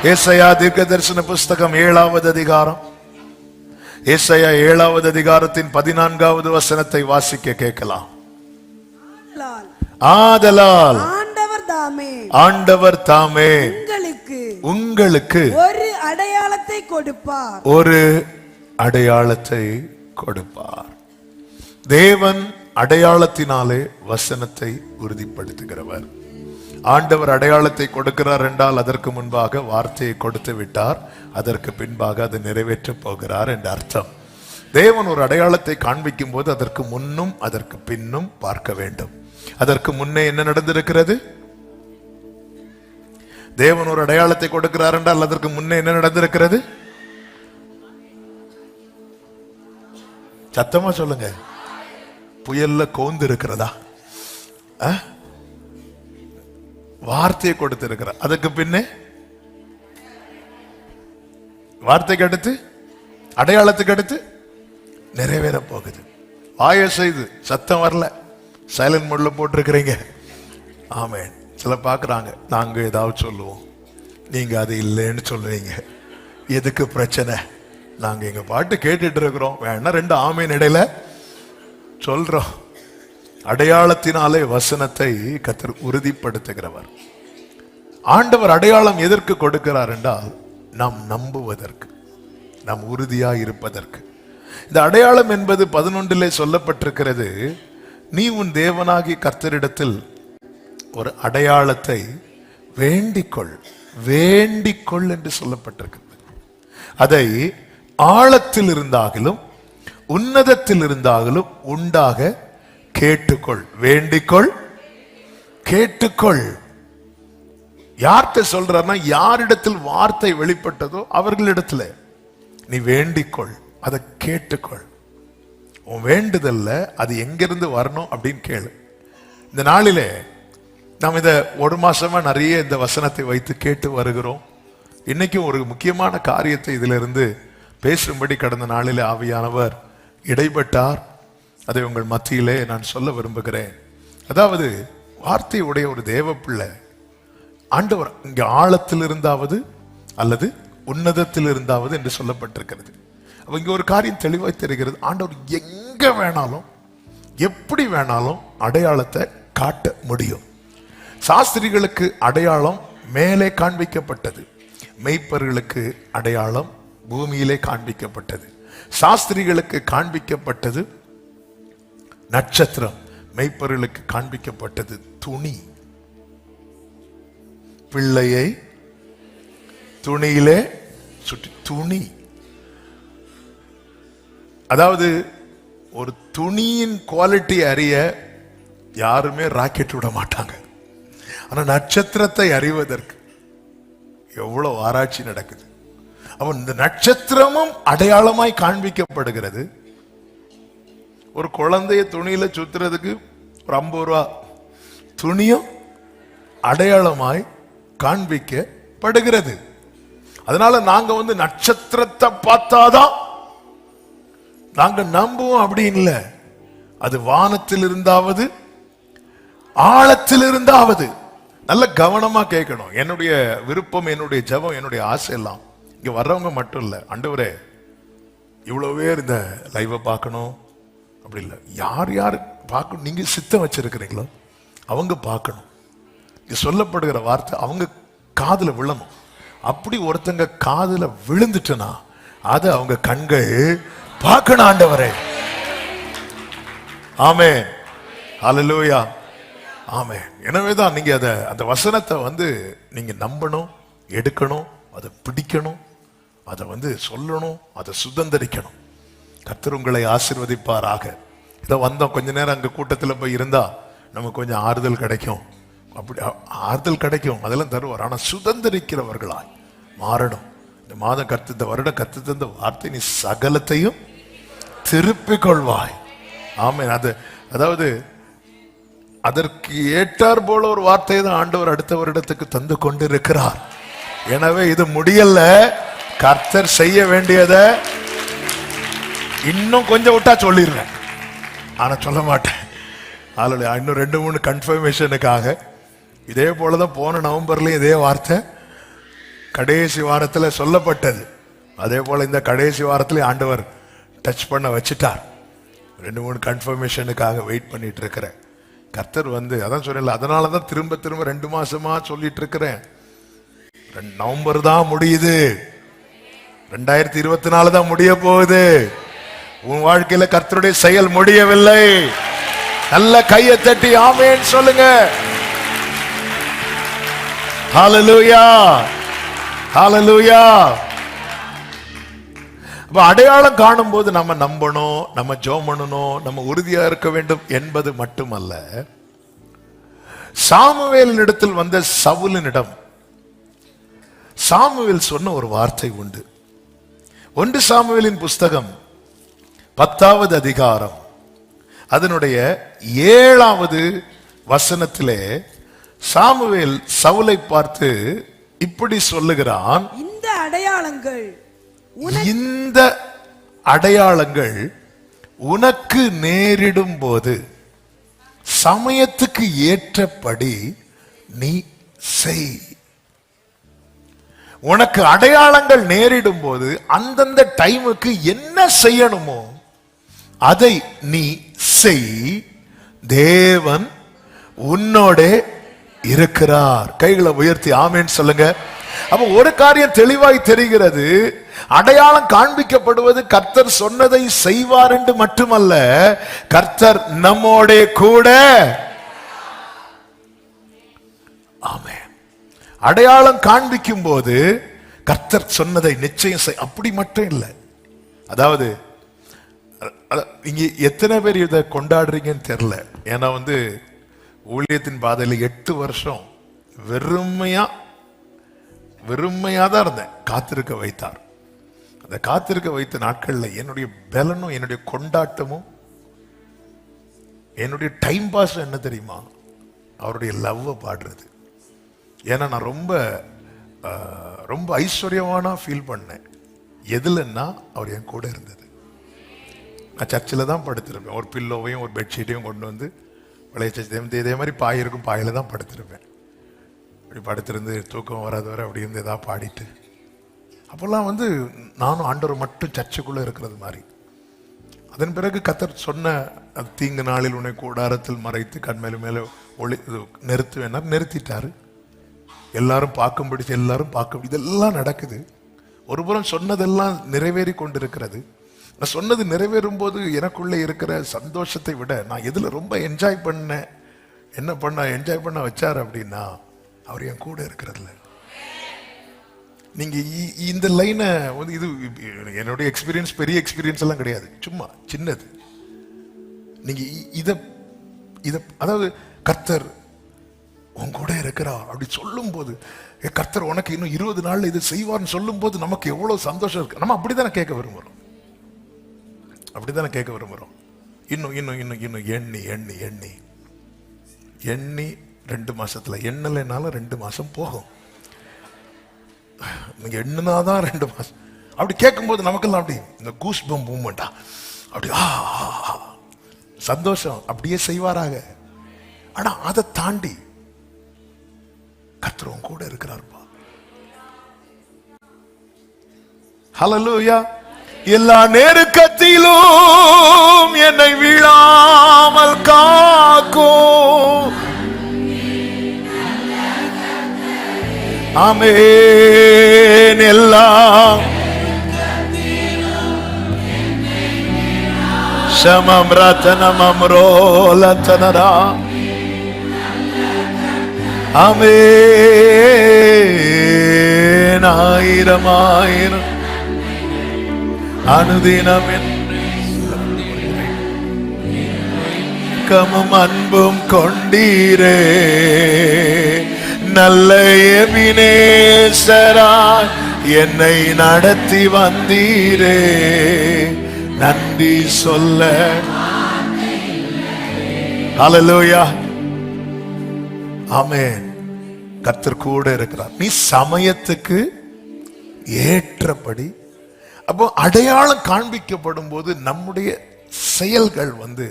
ஏசாயா தீர்க்கதரிசன புஸ்தகம் 7வது அதிகாரம், ஏசாயா 7வது அதிகாரத்தின் 14வது வசனத்தை வாசிக்க கேட்கலாம். ஆதலால் ஆண்டவர் தாமே உங்களுக்கு ஒரு அடையாளத்தை கொடுப்பார். ஒரு அடையாளத்தை கொடுப்பார். தேவன் அடையாளத்தினாலே வசனத்தை உறுதிப்படுத்துகிறவர். ஆண்டவர் அடையாளத்தை கொடுக்கிறார் என்றால் அதற்கு முன்பாக வார்த்தையை கொடுத்து விட்டார், அதற்கு பின்பாக அதை நிறைவேற்ற போகிறார் என்ற அர்த்தம். தேவன் ஒரு அடையாளத்தை காண்பிக்கும் போது அதற்கு முன்னும் அதற்கு பின்னும் பார்க்க வேண்டும். அதற்கு முன்னே என்ன நடந்திருக்கிறது? தேவன் ஒரு அடையாளத்தை கொடுக்கிறார் என்றால் அதற்கு முன்னே என்ன நடந்திருக்கிறது? சத்தமா சொல்லுங்க. புயல்ல கோந்து இருக்கிறதா? வார்த்தையை கொடுத்திருக்கிறார். அதுக்கு பின்னே வார்த்தைக்கு அடுத்து அடையாளத்துக்கு அடுத்து நிறைவேற போகுது. வாய செய்து சத்தம் வரல, சைலண்ட் மோட்ல போட்டிருக்கிறீங்க. ஆமென். சில பாக்குறாங்க, நாங்க ஏதாவது சொல்லுவோம், நீங்க அது இல்லைன்னு சொல்லுவீங்க. எதுக்கு பிரச்சனை? நாங்க எங்க பாட்டு கேட்டுட்டு இருக்கிறோம், வேணா 2 ஆமீன் இடையில சொல்றோம். அடையாளத்தினாலே வசனத்தை கர்த்தர் உறுதிப்படுத்துகிறவர். ஆண்டவர் அடையாளம் எதற்கு கொடுக்கிறார் என்றால் நாம் நம்புவதற்கு, நாம் உறுதியா இருப்பதற்கு. இந்த அடையாளம் என்பது 11 சொல்லப்பட்டிருக்கிறது. நீ உன் தேவனாகி கர்த்தரிடத்தில் ஒரு அடையாளத்தை வேண்டிக்கொள், வேண்டிக்கொள் என்று சொல்லப்பட்டிருக்கிறது. அதை ஆழத்தில் இருந்தாலும் உன்னதத்தில் இருந்தாலும் உண்டாக கேட்டுக்கொள். வேண்டிக்கொள், கேட்டுக்கொள். யார்கிட்ட சொல்றாருன்னா, யாரிடத்தில் வார்த்தை வெளிப்பட்டதோ அவர்களிடத்துல நீ வேண்டிக்கொள், அதை கேட்டுக்கொள். உன் வேண்டுதல்ல அது எங்கிருந்து வரணும் அப்படின்னு கேளு. இந்த நாளிலே நாம் இதை 1 மாசமா நிறைய இந்த வசனத்தை வைத்து கேட்டு வருகிறோம். இன்னைக்கும் ஒரு முக்கியமான காரியத்தை இதுல இருந்து பேசும்படி கடந்த நாளிலே ஆவியானவர் இடைப்பட்டார். அதை உங்கள் மத்தியிலே நான் சொல்ல விரும்புகிறேன். அதாவது வார்த்தை உடைய ஒரு தேவ பிள்ளை ஆண்டவர் இங்க ஆழத்தில் இருந்தாவது அல்லது உன்னதத்தில் இருந்தாவது என்று சொல்லப்பட்டிருக்கிறது. அப்ப இங்க ஒரு காரியம் தெளிவாய் தெரிகிறது. ஆண்டவர் எங்க வேணாலும் எப்படி வேணாலும் அடையாளத்தை காட்ட முடியும். சாஸ்திரிகளுக்கு அடையாளம் மேலே காண்பிக்கப்பட்டது, மெய்ப்பர்களுக்கு அடையாளம் பூமியிலே காண்பிக்கப்பட்டது. சாஸ்திரிகளுக்கு காண்பிக்கப்பட்டது நட்சத்திரம், மெய்ப்பர்களுக்கு காண்பிக்கப்பட்டது துணி. பிள்ளையை துணியிலே சுற்றி, துணி. அதாவது ஒரு துணியின் குவாலிட்டி அறிய யாருமே ராக்கெட் விட மாட்டாங்க. ஆனா நட்சத்திரத்தை அறிவதற்கு எவ்வளவு ஆராய்ச்சி நடக்குது. அவன் இந்த நட்சத்திரமும் அடையாளமாய் காண்பிக்கப்படுகிறது. ஒரு குழந்தைய துணியில சுத்துறதுக்கு ஒரு 50 ரூபா, துணியும் அடையாளமாய் காண்பிக்கப்படுகிறது. அதனால நாங்க நட்சத்திரத்தை பார்த்தாதான் நாங்க நம்புவோம் அப்படி இல்லை. அது வானத்தில் இருந்தாவது ஆழத்தில் இருந்தாவது. நல்ல கவனமா கேட்கணும். என்னுடைய விருப்பம், என்னுடைய ஜெபம், என்னுடைய ஆசை எல்லாம் இங்க வர்றவங்க மட்டும் இல்ல, ஆண்டவரே இவ்வளவு பேர் இந்த லைவை பார்க்கணும் அப்படி இல்லை, யார் யார் பார்க்கணும் நீங்க சித்தம் வச்சிருக்கிறீங்களோ அவங்க பார்க்கணும். இங்க சொல்லப்படுகிற வார்த்தை அவங்க காதுல விழணும். அப்படி ஒருத்தங்க காதுல விழுந்துட்டுனா அது அவங்க கண்கள் பார்க்கணும். ஆண்டவரே ஆமென், ஹல்லேலூயா, ஆமென். எனவேதான் நீங்க அந்த வசனத்தை நீங்க நம்பணும், எடுக்கணும், அதை பிடிக்கணும், அதை சொல்லணும், அதை சுதந்திரிக்கணும். கர்த்தர் உங்களை ஆசீர்வதிப்பாராக. இதை வந்தோம் கொஞ்ச நேரம் அங்க கூட்டத்தில் போய் இருந்தா நமக்கு கொஞ்சம் ஆறுதல் கிடைக்கும். அப்படி ஆறுதல் கிடைக்கும், அதெல்லாம் தருவார். ஆனா சுதந்திரிக்கிறவர்களாய் மாறணும். இந்த மாதம் கர்த்தர், இந்த வருடம் கர்த்தர் தந்த வார்த்தை, நீ சகலத்தையும் திருப்பிக் கொள்வாய். ஆமென். அதாவது அதற்கு ஏற்றார் போல ஒரு வார்த்தையை தான் ஆண்டவர் அடுத்த வருடத்துக்கு தந்து கொண்டிருக்கிறார். எனவே இது முடியல. கர்த்தர் செய்ய வேண்டியதை இன்னும் கொஞ்சம் விட்டா சொல்லிடுவேன், ஆனா சொல்ல மாட்டேன். இன்னும் 2-3 கன்ஃபர்மேஷனுக்காக இதே போலதான் போன நவம்பர்லயும் இதே வார்த்தை கடைசி வாரத்துல சொல்லப்பட்டது. அதே போல இந்த கடைசி வாரத்துல ஆண்டவர் டச் பண்ண வச்சுட்டார். 2-3 கன்ஃபர்மேஷனுக்காக வெயிட் பண்ணிட்டு இருக்கிறேன். கர்த்தர் வந்து அதான் சொன்னேன், அதனாலதான் திரும்ப திரும்ப 2 மாசமா சொல்லிட்டு இருக்கிறேன். நவம்பர் தான் முடியுது, 2024 தான் முடிய போகுது. உன் வாழ்க்கையில கர்த்தருடைய செயல் முடியவில்லை. நல்ல கையை தட்டி ஆமென் சொல்லுங்க. ஹல்லேலூயா, ஹல்லேலூயா. அப்ப அடையாளம் காணும் போது நம்ம நம்பணும், நம்ம ஜெபம் பண்ணணும், நம்ம உறுதியா இருக்க வேண்டும் என்பது மட்டுமல்ல. சாமுவேலின் இடத்தில் வந்த சவுலினிடம் சாமுவேல் சொன்ன ஒரு வார்த்தை உண்டு. 1 சாமுவேலின் புஸ்தகம் 10வது அதிகாரம் அதனுடைய 7வது வசனத்திலே சாமுவேல் சவுலை பார்த்து இப்படி சொல்லுகிறான், இந்த அடையாளங்கள் உனக்கு நேரிடும் போது சமயத்துக்கு ஏற்றபடி நீ செய். உனக்கு அடையாளங்கள் நேரிடும் போது அந்தந்த டைமுக்கு என்ன செய்யணுமோ அதை நீ செய். தேவன் உன்னோட இருக்கிறார். கைகளை உயர்த்தி ஆமென் சொல்லுங்க. அப்ப ஒரு காரியம் தெளிவாய் தெரிகிறது, அடையாளம் காண்பிக்கப்படுவது கர்த்தர் சொன்னதை செய்வார் என்று மட்டுமல்ல, கர்த்தர் நம்மோட கூட. ஆமென். அடையாளம் காண்பிக்கும் போது கர்த்தர் சொன்னதை நிச்சயம் செய். அப்படி மட்டும் இல்லை, அதாவது இங்க எத்தனை பேர் இதை கொண்டாடுறீங்கன்னு தெரியல. ஏன்னா வந்து ஊழியத்தின் பாதையில் 8 வருஷம் வெறுமையா தான் இருந்தேன். காத்திருக்க வைத்தார். அந்த காத்திருக்க வைத்த நாட்கள்ல என்னுடைய பலனும் என்னுடைய கொண்டாட்டமும் என்னுடைய டைம் பாஸ் என்ன தெரியுமா? அவருடைய லவ்வை பாடுறது. ஏன்னா நான் ரொம்ப ஐஸ்வர்யமானா ஃபீல் பண்ணேன். எதுலன்னா அவர் என் கூட இருந்தது. நான் சர்ச்சில் தான் படுத்திருப்பேன். ஒரு பில்லோவையும் ஒரு பெட்ஷீட்டையும் கொண்டு வந்து பழைய சர்ச் இதே மாதிரி பாய் இருக்கும், பாயில தான் படுத்திருப்பேன். அப்படி படுத்திருந்து தூக்கம் வராது வரை அப்படி இருந்து ஏதாவது பாடிட்டு, அப்போல்லாம் வந்து நானும் ஆண்டவர் மட்டும் சர்ச்சுக்குள்ளே இருக்கிறது மாதிரி. அதன் பிறகு கர்த்தர் சொன்ன தீங்கு நாளில் உன்னை கூடாரத்தில் மறைத்து கண்மேல மேலே ஒளி நிறுத்துவேன்னா நிறுத்திட்டாரு. எல்லாரும் பார்க்கும்படி எல்லாரும் பார்க்க, இதெல்லாம் நடக்குது. ஒருபுறம் சொன்னதெல்லாம் நிறைவேறி கொண்டிருக்கிறது. நான் சொன்னது நிறைவேறும் போது எனக்குள்ளே இருக்கிற சந்தோஷத்தை விட நான் எதுல ரொம்ப என்ஜாய் பண்ணேன், என்ஜாய் பண்ண வச்சார் அப்படின்னா அவர் என் கூட இருக்கிறதுல. நீங்க இந்த லைனை வந்து, இது என்னுடைய எக்ஸ்பீரியன்ஸ், பெரிய எக்ஸ்பீரியன்ஸ் எல்லாம் கிடையாது, சும்மா சின்னது. நீங்க இத அதாவது கர்த்தர் உன் கூட இருக்கிறார் அப்படி சொல்லும் போது, கர்த்தர் உனக்கு இன்னும் 20 நாள்ல இது செய்வார்னு சொல்லும் போது நமக்கு எவ்வளவு சந்தோஷம் இருக்கு. நம்ம அப்படித்தானே கேட்க விரும்புறோம், இன்னும் இன்னும் இன்னும் இன்னும் எண்ணி எண்ணி எண்ணி எண்ணி 2 மாசத்துல எண்ணலைனாலும் 2 மாசம் போகும். நீங்க எண்ணுனாதான் 2 மாசம். அப்படி கேட்கும் போது நமக்கெல்லாம் அப்படி இந்த கூஸ் பம்ப் மூமெண்டா அப்படி சந்தோஷம் அப்படியே செய்வாராக. ஆனா அதை தாண்டி கர்த்தர் உன் கூட இருக்கிறார்ப்பா. ஹல்லேலூயா. எல்லா நெருக்கத்திலும் என்னை வீழாமல் காக்கும். ஆமென். எல்லாம் சமம் ரத்தனம் அம்ரோலத்தனரா. ஆமென். ஆயிரம் ஆயிரம் அனுதினம் கமும் அன்பும் கொண்டீரே, நல்ல எபினேசராய் என்னை நடத்தி வந்தீரே, நன்றி சொல்ல. ஹல்லேலூயா. ஆமென். கர்த்தர் கூட இருக்கிறார். நீ சமயத்துக்கு ஏற்றபடி. அப்போ அடையாளம் காண்பிக்கப்படும் போது நம்முடைய செயல்கள் வந்து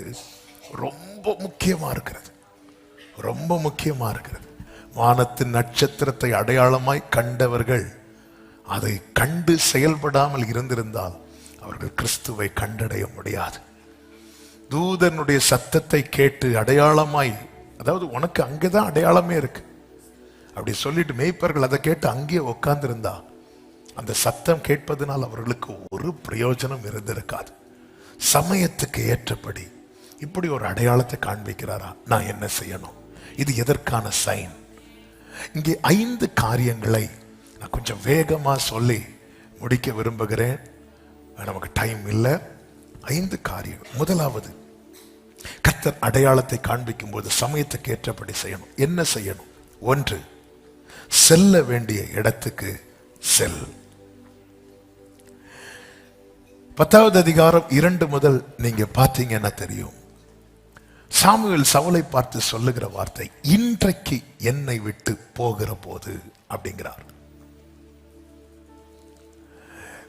ரொம்ப முக்கியமா இருக்கிறது, ரொம்ப முக்கியமா இருக்கிறது. வானத்தின் நட்சத்திரத்தை அடையாளமாய் கண்டவர்கள் அதை கண்டு செயல்படாமல் இருந்திருந்தால் அவர்கள் கிறிஸ்துவை கண்டடைய முடியாது. தூதனுடைய சத்தத்தை கேட்டு அடையாளமாய், அதாவது உனக்கு அங்கேதான் அடையாளமே இருக்கு அப்படி சொல்லிட்டு மேய்ப்பர்கள் அதை கேட்டு அங்கேயே உட்கார்ந்திருந்தா அந்த சத்தம் கேட்பதனால் அவர்களுக்கு ஒரு பிரயோஜனம் இருந்திருக்காது. சமயத்துக்கு ஏற்றபடி இப்படி ஒரு அடையாளத்தை காண்பிக்கிறாரா, நான் என்ன செய்யணும்? இது எதற்கான சைன்? இங்கே 5 காரியங்களை நான் கொஞ்சம் வேகமா சொல்லி முடிக்க விரும்புகிறேன். நமக்கு டைம் இல்லை. 5 காரியம். முதலாவது, கர்த்தர் அடையாளத்தை காண்பிக்கும் போது சமயத்துக்கு ஏற்றபடி செய்யணும். என்ன செய்யணும்? 1, செல்ல வேண்டிய இடத்துக்கு செல். 10வது அதிகாரம் 2 முதல் நீங்க பார்த்தீங்கன்னா தெரியும். சாமுவேல் சவுலை பார்த்து சொல்லுகிற வார்த்தை, இன்றைக்கு என்னை விட்டு போகிற போது அப்படிங்கிறார்.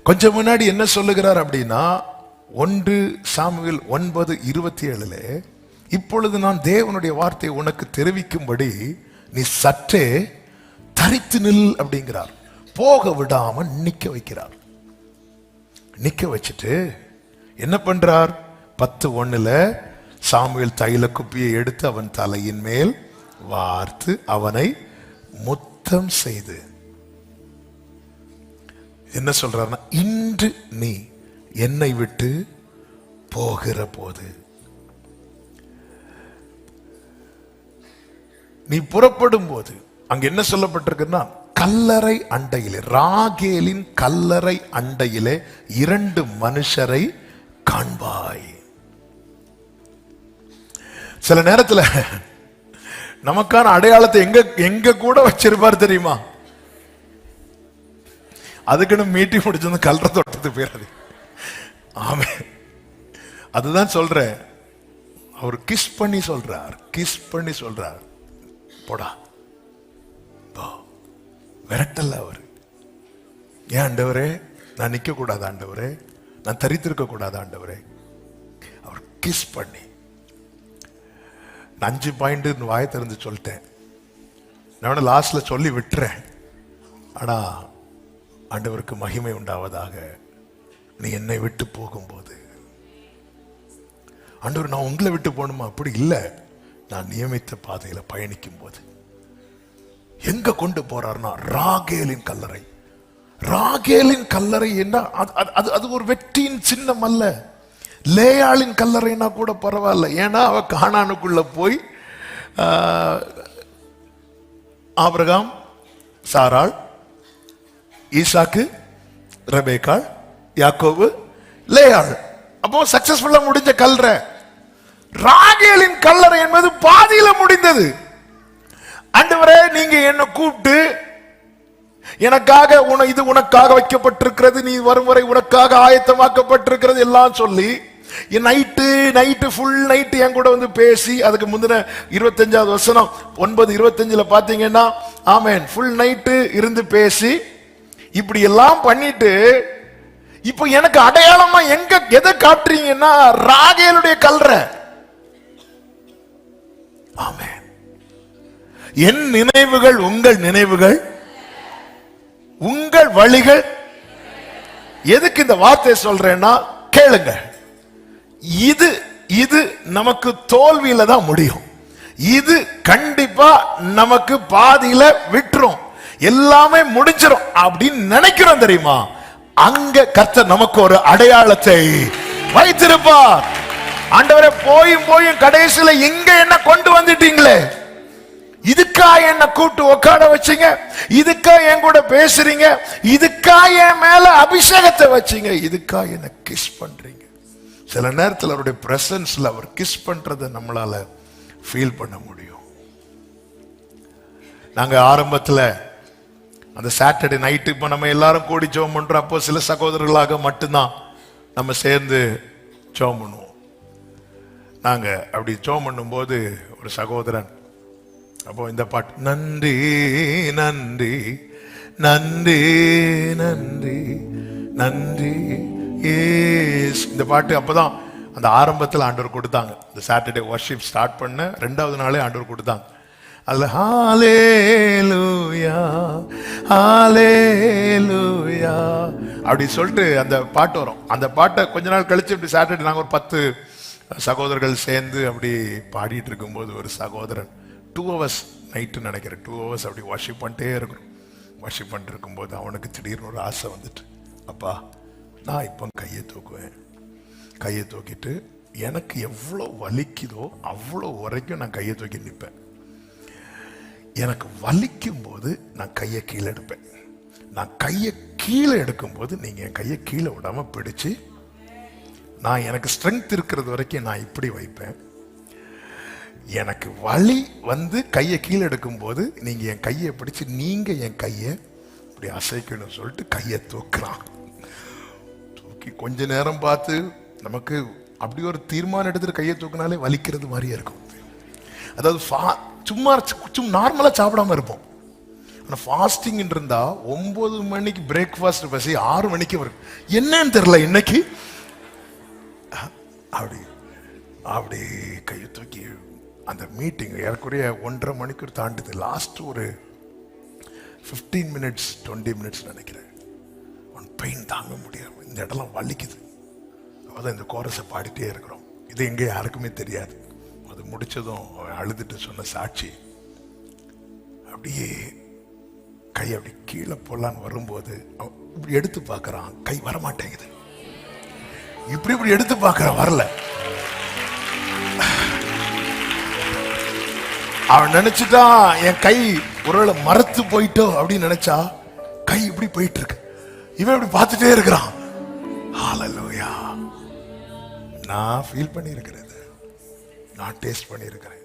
கொஞ்சம் முன்னாடி என்ன சொல்லுகிறார் அப்படின்னா, 1 சாமுவேல் 9:27 இப்பொழுது நான் தேவனுடைய வார்த்தையை உனக்கு தெரிவிக்கும்படி நீ சற்றே தரித்து நில் அப்படிங்கிறார். போக விடாம நிக்க வைக்கிறார். நிக்க வச்சுட்டு என்ன பண்றார்? 10:1 சாமுவேல் தைல குப்பியை எடுத்து அவன் தலையின் மேல் வார்த்து அவனை முத்தம் செய்து என்ன சொல்றாருன்னா, இன்று நீ என்னை விட்டு போகிற போது, நீ புறப்படும் போது, அங்க என்ன சொல்லப்பட்டிருக்குன்னா, கல்லறை அண்டையிலே, ராகேலின் கல்லறை அண்டையிலே 2 மனுஷரை காண்பாய். சில நேரத்துல நமக்கான அடையாளத்தை எங்க கூட வச்சிருப்பார் தெரியுமா? அதுக்குன்னு மீட்டி முடிச்சு கல்ற தோட்டத்து போயிடாது. ஆமே, அதுதான் சொல்றேன். அவர் கிஸ் பண்ணி சொல்றார், போடா, விரட்டல்ல அவர். ஏன் ஆண்டவரே, நான் நிக்க கூடாது ஆண்டவரே, நான் தரித்திருக்க கூடாது ஆண்டவரே. அவர் கிஸ் பண்ணி 5 பாயிண்ட் வாயை திறந்து சொல்லிட்டேன். நான் லாஸ்ட்ல சொல்லி விட்டுறேன். ஆனா ஆண்டவருக்கு மகிமை உண்டாவதாக. நீ என்னை விட்டு போகும்போது, ஆண்டவர் நான் உங்களை விட்டு போகணுமா? அப்படி இல்லை, நான் நியமித்த பாதையில பயணிக்கும் போது எங்க கொண்டு போறாருன்னா, ராகேலின் கல்லறை. ராகேலின் கல்லறை என்ன? அது ஒரு வெற்றியின் சின்னம் அல்ல. லேயாளின் கல்லறைனா கூட பரவாயில்ல. ஏன்னா அவ கானானுக்குள்ள போய் ஆபிரகாம், சாராள், ஈசாக்கு, ரெபேக்காள், யாக்கோபு, லேயாள், அப்போ சக்சஸ்ஃபுல்லா முடிஞ்ச கல்லறை. ராகேலின் கல்லறை என்பது பாதியில முடிந்தது. ஆண்டவரே, நீங்க என்ன கூப்பிட்டு எனக்காக இது உனக்காக வைக்கப்பட்டிருக்கிறது, நீ வரும் வரை உனக்காக ஆயத்தமாக்கப்பட்டிருக்கிறது எல்லாம் சொல்லி நைட்டு ஃபுல் நைட்டு என் கூட வந்து பேசி, அதுக்கு முந்தின 25வது வசனம் 9:25 பாத்தீங்கன்னா, ஆமென், ஃபுல் நைட்டு இருந்து பேசி இப்படி எல்லாம் பண்ணிட்டு இப்போ எனக்கு அடையாளமா எதை காட்டுறீங்கன்னா, ராகேலுடைய கல்லறை. ஆமென். என் நினைவுகள் உங்கள் நினைவுகள், உங்கள் வழிகள். எதுக்கு இந்த வார்த்தை சொல்றேன்னா, கேளுங்க, இது நமக்கு தோல்வியில தான் முடியும். இது கண்டிப்பா நமக்கு பாதியில விட்டுரும், எல்லாமே முடிஞ்சிரும் அப்படின்னு நினைக்கிறோம் தெரியுமா? அங்க கர்த்தர் நமக்கு ஒரு அடையாளத்தை வைத்திருப்பார். ஆண்டவரே, போயும் கடைசியில எங்க என்ன கொண்டு வந்துட்டீங்களே, இதுக்கா என்ன கூட்டு உட்கார வச்சீங்க, இதுக்கா என் கூட பேசுறீங்க, இதுக்கா என் மேல அபிஷேகத்தை வச்சீங்க, இதுக்கா என்ன கிஸ் பண்றீங்க. சில நேரத்தில் அவருடைய பிரசன்ஸ்ல அவர் கிஸ் பண்றதை நம்மளால ஃபீல் பண்ண முடியும். நாங்க ஆரம்பத்துல அந்த சாட்டர்டே நைட்டு இப்ப நம்ம எல்லாரும் கூடி ஜெபம் பண்றோம். அப்போ சில சகோதரர்களாக மட்டும்தான் நம்ம சேர்ந்து ஜெபம் பண்ணுவோம். நாங்க அப்படி ஜெபம் பண்ணும்போது ஒரு சகோதரன் அப்போ இந்த பாட்டு, நன்றி நன்றி நன்றி நன்றி நன்றி ஏஸ், இந்த பாட்டு அப்பதான் அந்த ஆரம்பத்தில் ஆண்டவர் கொடுத்தாங்க. இந்த சாட்டர்டே வர்ஷிப் ஸ்டார்ட் பண்ண 2வது நாளே ஆண்டவர் கொடுத்தாங்க. அதுல ஹalleluya ஹalleluya அப்படி சொல்லிட்டு அந்த பாட்டு வரும். அந்த பாட்டை கொஞ்ச நாள் கழிச்சு இப்படி சாட்டர்டே நாங்கள் ஒரு 10 சகோதரர்கள் சேர்ந்து அப்படி பாடிட்டு இருக்கும்போது ஒரு சகோதரன் 2 hours நைட்டு நினைக்கிறேன் 2 hours அப்படி வாஷிப் பண்ணிட்டே இருக்கணும். வாஷிப் பண்ணிட்டு இருக்கும்போது அவனுக்கு திடீர்னு ஒரு ஆசை வந்துட்டு, அப்பா நான் இப்போ கையை தூக்குவேன், கையை தூக்கிட்டு எனக்கு எவ்வளோ வலிக்குதோ அவ்வளோ வரைக்கும் நான் கையை தூக்கி நிற்பேன். எனக்கு வலிக்கும் போது நான் கையை கீழே எடுப்பேன். நான் கையை கீழே எடுக்கும்போது நீங்கள் என் கையை கீழே விடாமல் பிடிச்சு, நான் எனக்கு ஸ்ட்ரென்த் இருக்கிறது வரைக்கும் நான் இப்படி வைப்பேன். எனக்கு வலி வந்து கையை கீழே எடுக்கும்போது நீங்கள் என் கையை பிடிச்சி நீங்கள் என் கையை இப்படி அசைக்கணும்னு சொல்லிட்டு கையை தூக்குறான். தூக்கி கொஞ்ச நேரம் பார்த்து நமக்கு அப்படி ஒரு தீர்மானம் எடுத்துட்டு கையை தூக்கினாலே வலிக்கிறது மாதிரியே இருக்கும். அதாவது சும்மா நார்மலாக சாப்பிடாம இருப்போம். ஆனால் ஃபாஸ்டிங் இருந்தா 9 மணிக்கு பிரேக்ஃபாஸ்ட் பசி 6 மணிக்கு வரும். என்னன்னு தெரியல இன்னைக்கு அப்படி அப்படி கையை தூக்கி அந்த மீட்டிங் ஏறக்குறைய 1.5 மணிக்கூர் தாண்டுது. லாஸ்ட் ஒரு 15 minutes 20 minutes நினைக்கிறேன். பெயின் தாங்க முடியாது, இந்த இடம்லாம் வலிக்குது. அதான் இந்த கோரஸை பாடிட்டே இருக்கிறோம். இது எங்கே யாருக்குமே தெரியாது. அது முடிச்சதும் அழுதுட்டு சொன்ன சாட்சி, அப்படியே கை அப்படி கீழே போடலான்னு வரும்போது இப்படி எடுத்து பார்க்கறான், கை வரமாட்டேங்குது. இப்படி இப்படி எடுத்து பார்க்கறான், வரல. அவன் நினைச்சுட்டான் என் கை ஒருவேளை மரத்து போயிட்டோ அப்படின்னு நினைச்சா கை இப்படி போயிட்டு இருக்கு. இவன் இப்படி பார்த்துட்டே இருக்கிறான். ஹல்லேலூயா. நான் ஃபீல் பண்ணியிருக்கிறது, நான் டேஸ்ட் பண்ணியிருக்கிறேன்.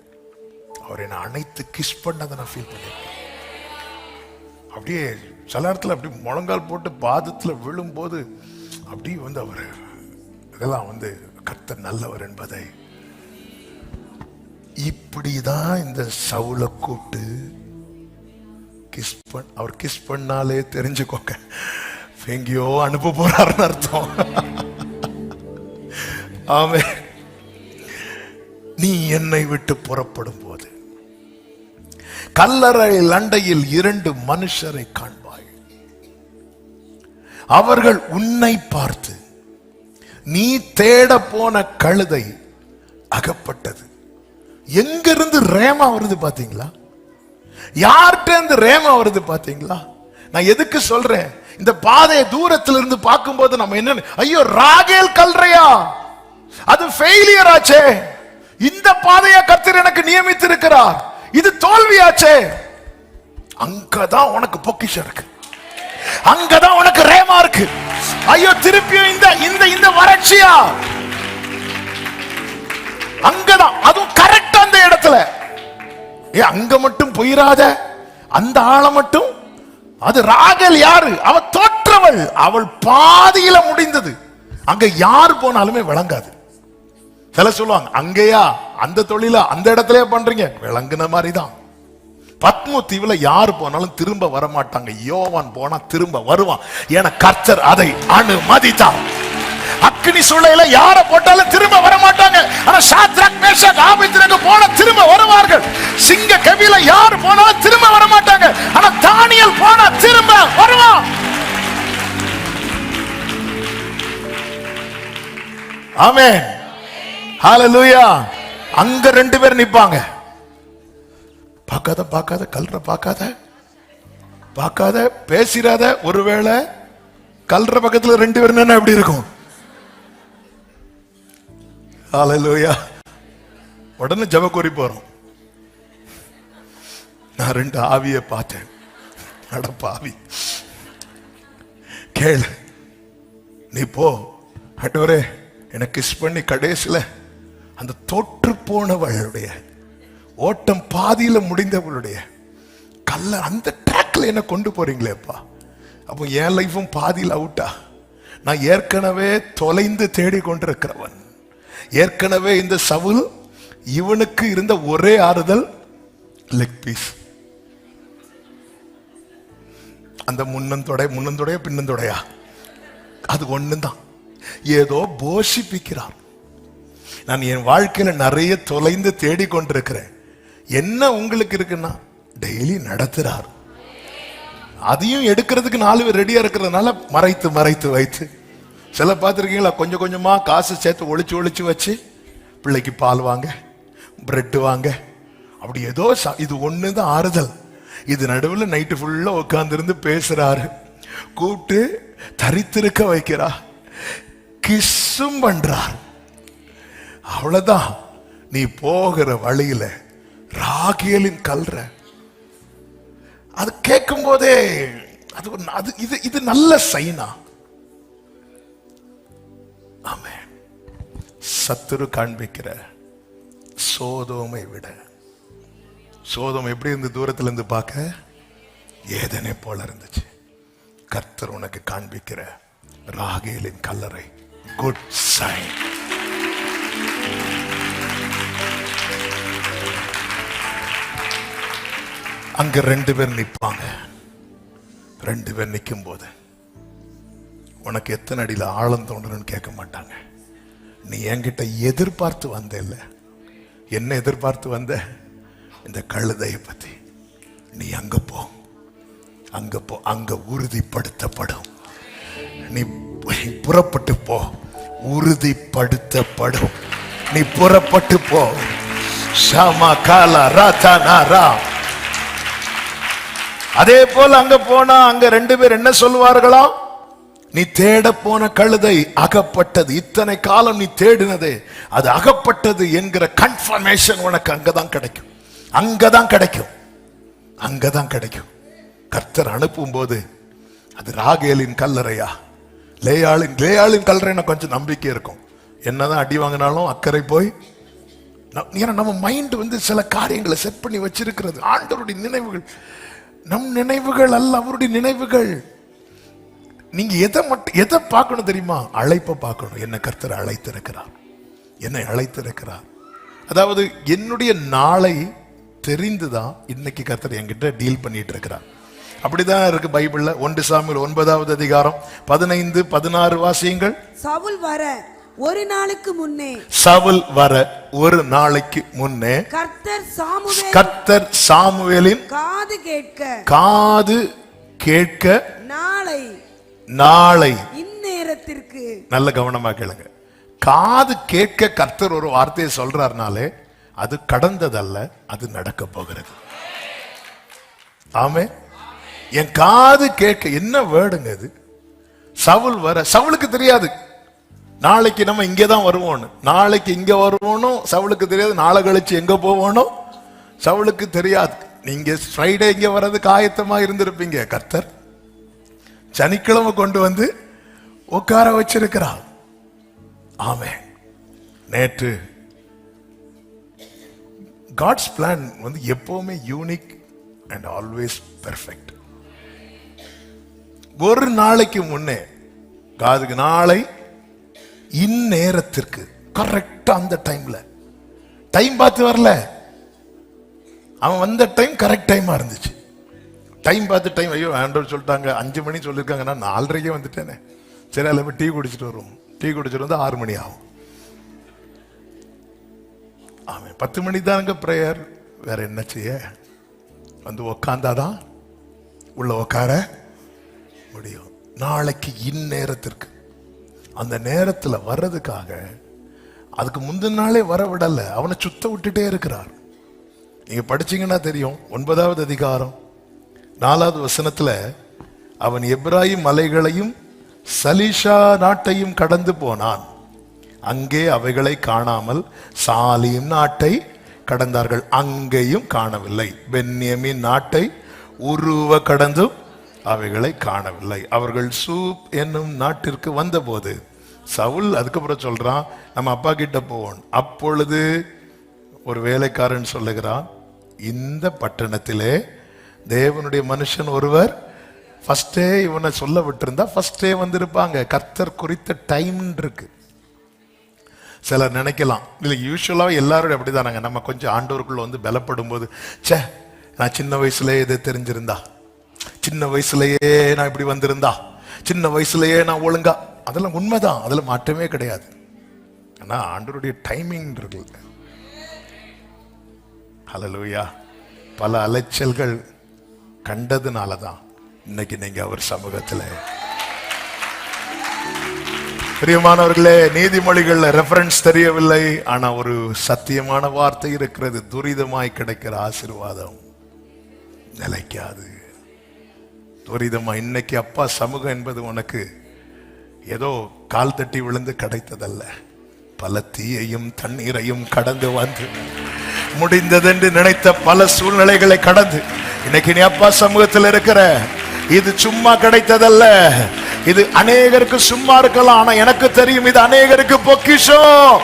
அவர் என்னை அனைத்து கிஸ் பண்ணதை நான் ஃபீல் பண்ணியிருக்கேன். அப்படியே சில இடத்துல அப்படி முழங்கால் போட்டு பாதத்தில் விழும்போது அப்படி வந்து அவர் இதெல்லாம் வந்து கர்த்தர் நல்லவர் என்பதை, இப்படிதான் இந்த சவுலை கூப்பிட்டு அவர் கிஸ் பண்ணாலே தெரிஞ்சுக்கோங்க எங்கேயோ அனுப்ப போறாருன்னு அர்த்தம். ஆமென். நீ என்னை விட்டு புறப்படும் போது கல்லறை லண்டையில் 2 மனுஷரை காண்பாய். அவர்கள் உன்னை பார்த்து, நீ தேட போன கழுதை அகப்பட்டது. எங்கிருந்து ரேமா வருது பாத்தீங்களா? யார்கிட்ட இருந்து ரேமா வருது பாத்தீங்களா? நான் எதுக்கு சொல்றேன், இந்த பாதையை தூரத்தில் இருந்து பார்க்கும்போது நம்ம என்ன, ஐயோ ராகேல் கல்றையா, அது ஃபெயிலியர் ஆச்சே, இந்த பாதையை கர்த்தர் எனக்கு நியமித்து இருக்கிறார், இது தோல்வியாச்சே. அங்கதான் உனக்கு பொக்கிஷம் இருக்கு, அங்கதான் உனக்கு ரேமா இருக்கு. ஐயோ திருப்பியும் இந்த இந்த இந்த வறட்சியா, அங்கதான், அதுவும் கரெக்டா அந்த இடத்துல. அங்க மட்டும் போயிராத, அந்த ஆளை மட்டும். அது ராகேல் யாரு? அவ தோற்றவள், அவள் பாதியில முடிந்தது. அங்க யார் போனாலுமே விளங்காது. சில சொல்லுவாங்க, அங்கேயா அந்த தொழிலா அந்த இடத்துல பண்றீங்க, விளங்குன மாதிரிதான். பத்மு தீவுல யாரு போனாலும் திரும்ப வரமாட்டாங்க. யோவான் போனா திரும்ப வருவான், ஏன்னா கர்த்தர் அதை அனுமதித்தார். அக்னி சூளையில யார போட்டாலும் திரும்ப வரமாட்டாங்க. ஆனா சாத்ராக் மேஷாக் ஆபேத்நேகோ போனா திரும்ப வருவார்கள். சிங்க கவியில யார் போனாலும் திரும்ப வரமாட்டாங்க. ஆனா தானியேல் போனா திரும்ப வருவான். ஆமென். ஹல்லேலூயா. அங்க 2 பேர் நிப்பாங்க. பார்க்காத பார்க்காத கல்ற பார்க்காத பார்க்காத பேசிராத. ஒருவேளை கல்ற பக்கத்துல 2 பேர் என்ன எப்படி இருக்கும்? ஹல்லேலூயா. உடனே ஜெபக்கூறி போறோம். நான் 2 ஆவியை பார்த்தேன். அடப்பாவி, கேளு, நீ போ, ஆண்டவரே எனக்கு கிஸ் பண்ணி கடைசில அந்த தோற்று போனவளுடைய ஓட்டம் பாதியில முடிந்தவளுடைய கல்ல அந்த ட்ராக்ல என்ன கொண்டு போறீங்களேப்பா. அப்போ என் லைஃபும் பாதியில் அவுட்டா? நான் ஏற்கனவே தொலைந்து தேடி கொண்டிருக்கிறவன். ஏற்கனவே இந்த சவுல், இவனுக்கு இருந்த ஒரே ஆறுதல் லெக் பீஸ். அந்த முன்னந்தொடைய பின்னந்தொடையா, அது ஒண்ணுதான். ஏதோ போஷிப்பிக்கிறார். நான் என் வாழ்க்கையில நிறைய தொலைந்து தேடிக்கொண்டிருக்கிறேன். என்ன உங்களுக்கு இருக்குன்னா டெய்லி நடத்துறார். அதையும் எடுக்கிறதுக்கு 4 பேர் ரெடியா இருக்கிறதுனால மறைத்து மறைத்து வைத்து, சில பார்த்துருக்கீங்களா, கொஞ்சம் கொஞ்சமா காசு சேர்த்து ஒளிச்சு ஒளிச்சு வச்சு பிள்ளைக்கு பால் வாங்க, பிரெட் வாங்க, அப்படி ஏதோ இது ஒண்ணுதான் ஆறுதல். இது நடுவில் நைட்டு ஃபுல்லா உட்கார்ந்து பேசுறாரு, கூப்பிட்டு தரித்திருக்க வைக்கிறா, கிஸ்ஸும் பண்றார். அவ்வளவுதான். நீ போகிற வழியில ராகேலின் கல்ற அது கேட்கும் போதே அது இது நல்ல சைனா. ஆமென். சத்துரு காண்பிக்கிற சோதோமை விட, சோதோம் எப்படி இருந்து தூரத்துல இருந்து பார்க்க ஏதேனை போல இருந்துச்சு. கர்த்தர் உனக்கு காண்பிக்கிற ராகேலின் கல்லறை குட் சைன். அங்க 2 பேர் நிற்பாங்க. 2 பேர் நிற்கும் போது உனக்கு எத்தனை அடியில் ஆழம் தோன்றணும்னு கேட்க மாட்டாங்க. நீ என்கிட்ட எதிர்பார்த்து வந்த இல்ல, என்ன எதிர்பார்த்து வந்த? இந்த கழுதையை பத்தி. நீ அங்க போ, அங்க போ, அங்க உறுதிப்படுத்தப்படும். நீ புறப்பட்டு போ, உறுதிப்படுத்தப்படும். நீ புறப்பட்டு போ. ஷாமா காலா ராதா நாரா. அதே போல அங்க போனா அங்க 2 பேர் என்ன சொல்லுவார்களா? நீ தேட போன கழுதை அகப்பட்டது. இத்தனை காலம் நீ தேடினதே அது அகப்பட்டது என்கிற கன்ஃபர்மேஷன் உனக்கு அங்கதான் கிடைக்கும். அங்கதான் கிடைக்கும். அங்கதான் கிடைக்கும். கர்த்தர் அனுப்பும் போது அது ராகேலின் கல்லறையா, லேயாளின் கல்லறைன்னா கொஞ்சம் நம்பிக்கை இருக்கும். என்னதான் அடி வாங்கினாலும் அக்கறை போய், நம்ம மைண்ட் சில காரியங்களை செட் பண்ணி வச்சிருக்கிறது. ஆண்டவருடைய நினைவுகள் நம் நினைவுகள் அல்ல, அவருடைய நினைவுகள். நீங்க எதை பார்க்கணும் தெரியுமா? அழைப்பை பார்க்கணும். என்ன கர்த்தர் அழைத்திருக்கிறார், என்னை அழைத்திருக்கிறார். அதாவது என்னுடைய நாளை தெரிந்துதான் இன்னைக்கு கர்த்தர் என்கிட்ட டீல் பண்ணிட்டு இருக்கிறார். அப்படிதான் இருக்கு பைபிள்ல. 1 சாமுவேல் 9வது அதிகாரம் 15, 16 வாசியுங்கள். சவுல் வர ஒரு நாளுக்கு முன்னே, சவுல் வர ஒரு நாளைக்கு முன்னே கர்த்தர் சாமுவேலின் காது கேட்க நாளை இந்நேரத்திற்கு, நல்ல கவனமா கேளுங்க, காது கேட்க கர்த்தர் ஒரு வார்த்தையை சொல்றாருனாலே அது கடந்ததல்ல, அது நடக்க போகிறது. ஆமே. என் காது கேட்க என்ன வேர்டுங்க இது? சவுல் வர, சவுலுக்கு தெரியாது நாளைக்கு நம்ம இங்கதான் வருவோம்னு. நாளைக்கு இங்க வருவோனும் சவுலுக்கு தெரியாது. நாளை கழிச்சு எங்க போவோனும் சவுலுக்கு தெரியாது. நீங்க ஃப்ரைடே இங்க வர்றதுக்கு ஆயத்தமா இருந்திருப்பீங்க. கர்த்தர் சனிக்கிழமை கொண்டு வந்து உட்கார வச்சிருக்கிறார். ஆமென். நேற்று காட்ஸ் பிளான் எப்பவுமே யூனிக் அண்ட் ஆல்வேஸ் பெர்ஃபெக்ட். ஒரு நாளைக்கு முன்னே காதுக்கு நாளை இந்நேரத்திற்கு கரெக்டா அந்த டைம்ல, டைம் பார்த்து வரல, அவன் வந்த டைம் கரெக்ட் டைமா இருந்துச்சு. டைம் பார்த்து டைம், ஐயோ ஆண்டவர் சொல்லிட்டாங்க 5 மணி சொல்லியிருக்காங்க, நான் 4:30 வந்துட்டேனே, சரி அதில் போய் டீ குடிச்சிட்டு வருவோம். டீ குடிச்சிட்டு வந்து 6 மணி ஆகும். அவன் 10 மணி தாங்க பிரேயர். வேற என்ன செய்ய? உக்காந்தாதான் உள்ள உக்கார முடியும். நாளைக்கு இந்நேரத்திற்கு, அந்த நேரத்தில் வர்றதுக்காக அதுக்கு முந்தின நாளே வர விடல, அவனை சுத்த விட்டுட்டே இருக்கிறார். நீங்க படிச்சீங்கன்னா தெரியும். 9வது அதிகாரம் 4வது வசனத்துல, அவன் எப்ராயிம் மலைகளையும் சலீஷா நாட்டையும் கடந்து போனான். அங்கே அவைகளை காணாமல் சாலீம் நாட்டை கடந்தார்கள், அங்கேயும் காணவில்லை. பென்யமீன் நாட்டை உருவ கடந்தும் அவைகளை காணவில்லை. அவர்கள் சூப் என்னும் நாட்டிற்கு வந்தபோது, சவுல் அதுக்கப்புறம் சொல்றான், நம்ம அப்பா கிட்ட போவோம். அப்பொழுது ஒரு வேலைக்காரன் சொல்லுகிறான், இந்த பட்டணத்திலே தேவனுடைய மனுஷன் ஒருவர், ஃபர்ஸ்டே இவனை சொல்ல விட்டிருந்தா ஃபர்ஸ்டே வந்திருப்பாங்க. கர்த்தர் குறித்த டைம் இருக்கு. சிலர் நினைக்கலாம், இல்லை யூஸ்வலாக எல்லாரும் அப்படிதானாங்க. நம்ம கொஞ்சம் ஆண்டவருக்குள்ள பலப்படும் போது, சே நான் சின்ன வயசுலேயே இதை தெரிஞ்சிருந்தா, சின்ன வயசுலயே நான் இப்படி வந்திருந்தா, சின்ன வயசுலயே நான் ஒழுங்கா, அதெல்லாம் உண்மைதான், அதுல மாற்றமே கிடையாது. ஆனா ஆண்டவருடைய டைமிங் இருக்கு. ஹல்லேலூயா. பல அலைச்சல்கள் கண்டதுனாலதான் இன்னைக்கு நீங்க அவர் சமூகத்துல. பிரியமானவர்களே, நீதிமொழிகள்ல ரெஃபரன்ஸ் தெரியவில்லை, ஆனா ஒரு சத்தியமான வார்த்தை இருக்கிறது. துரிதமாய் கிடைக்கிற ஆசீர்வாதம் நிலைக்காது. துரிதமா இன்னைக்கு அப்பா சமூகம் என்பது உனக்கு ஏதோ கால் தட்டி விழுந்து கிடைத்ததல்ல. பல தீயையும் தண்ணீரையும் கடந்து வந்து முடிந்ததென்று நினைத்த பல சூழ்நிலைகளை கடந்து இன்னைக்கு நீ அப்பா சமூகத்தில் இருக்கிற. இது சும்மா கிடைத்ததல்ல. இது அநேகருக்கு சும்மா இருக்கலாம், ஆனா எனக்கு தெரியும் இது அநேகருக்கு பொக்கிஷம்.